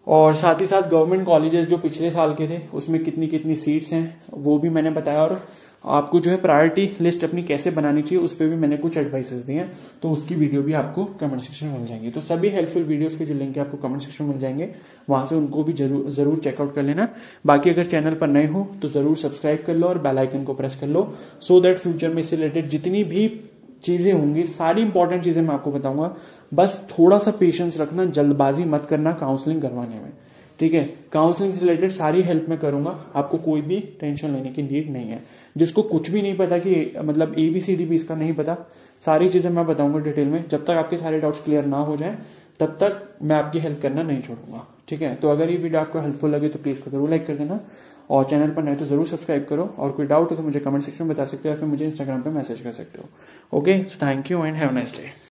और साथ ही साथ गवर्नमेंट कॉलेजेस जो पिछले साल के थे उसमें कितनी कितनी सीट्स हैं वो भी मैंने बताया, और आपको जो है प्रायोरिटी लिस्ट अपनी कैसे बनानी चाहिए उस पर भी मैंने कुछ एडवाइसेस दिए हैं, तो उसकी वीडियो भी आपको कमेंट सेक्शन में मिल जाएंगी। तो सभी हेल्पफुल वीडियोस के जो लिंक है आपको कमेंट सेक्शन में मिल जाएंगे, वहां से उनको भी जरूर चेकआउट कर लेना। बाकी अगर चैनल पर नए हो तो जरूर सब्सक्राइब कर लो और बेल आइकन को प्रेस कर लो, सो दैट फ्यूचर में इससे रिलेटेड जितनी भी चीजें होंगी सारी इंपॉर्टेंट चीजें मैं आपको बताऊंगा। बस थोड़ा सा पेशेंस रखना, जल्दबाजी मत करना काउंसलिंग करवाने में, ठीक है। काउंसलिंग से रिलेटेड सारी हेल्प मैं करूंगा, आपको कोई भी टेंशन लेने की नीड नहीं है। जिसको कुछ भी नहीं पता कि मतलब ABCD इसका नहीं पता, सारी चीजें मैं बताऊंगा डिटेल में। जब तक आपके सारे डाउट्स क्लियर ना हो जाए तब तक मैं आपकी हेल्प करना नहीं छोड़ूंगा, ठीक है। तो अगर ये वीडियो आपको हेल्पफुल लगे तो प्लीज जरूर लाइक कर देना और चैनल पर नए तो जरूर सब्सक्राइब करो। और कोई डाउट हो तो मुझे कमेंट सेक्शन में बता सकते हो या फिर मुझे इंस्टाग्राम पे मैसेज कर सकते हो। Okay, so thank you and have a nice day.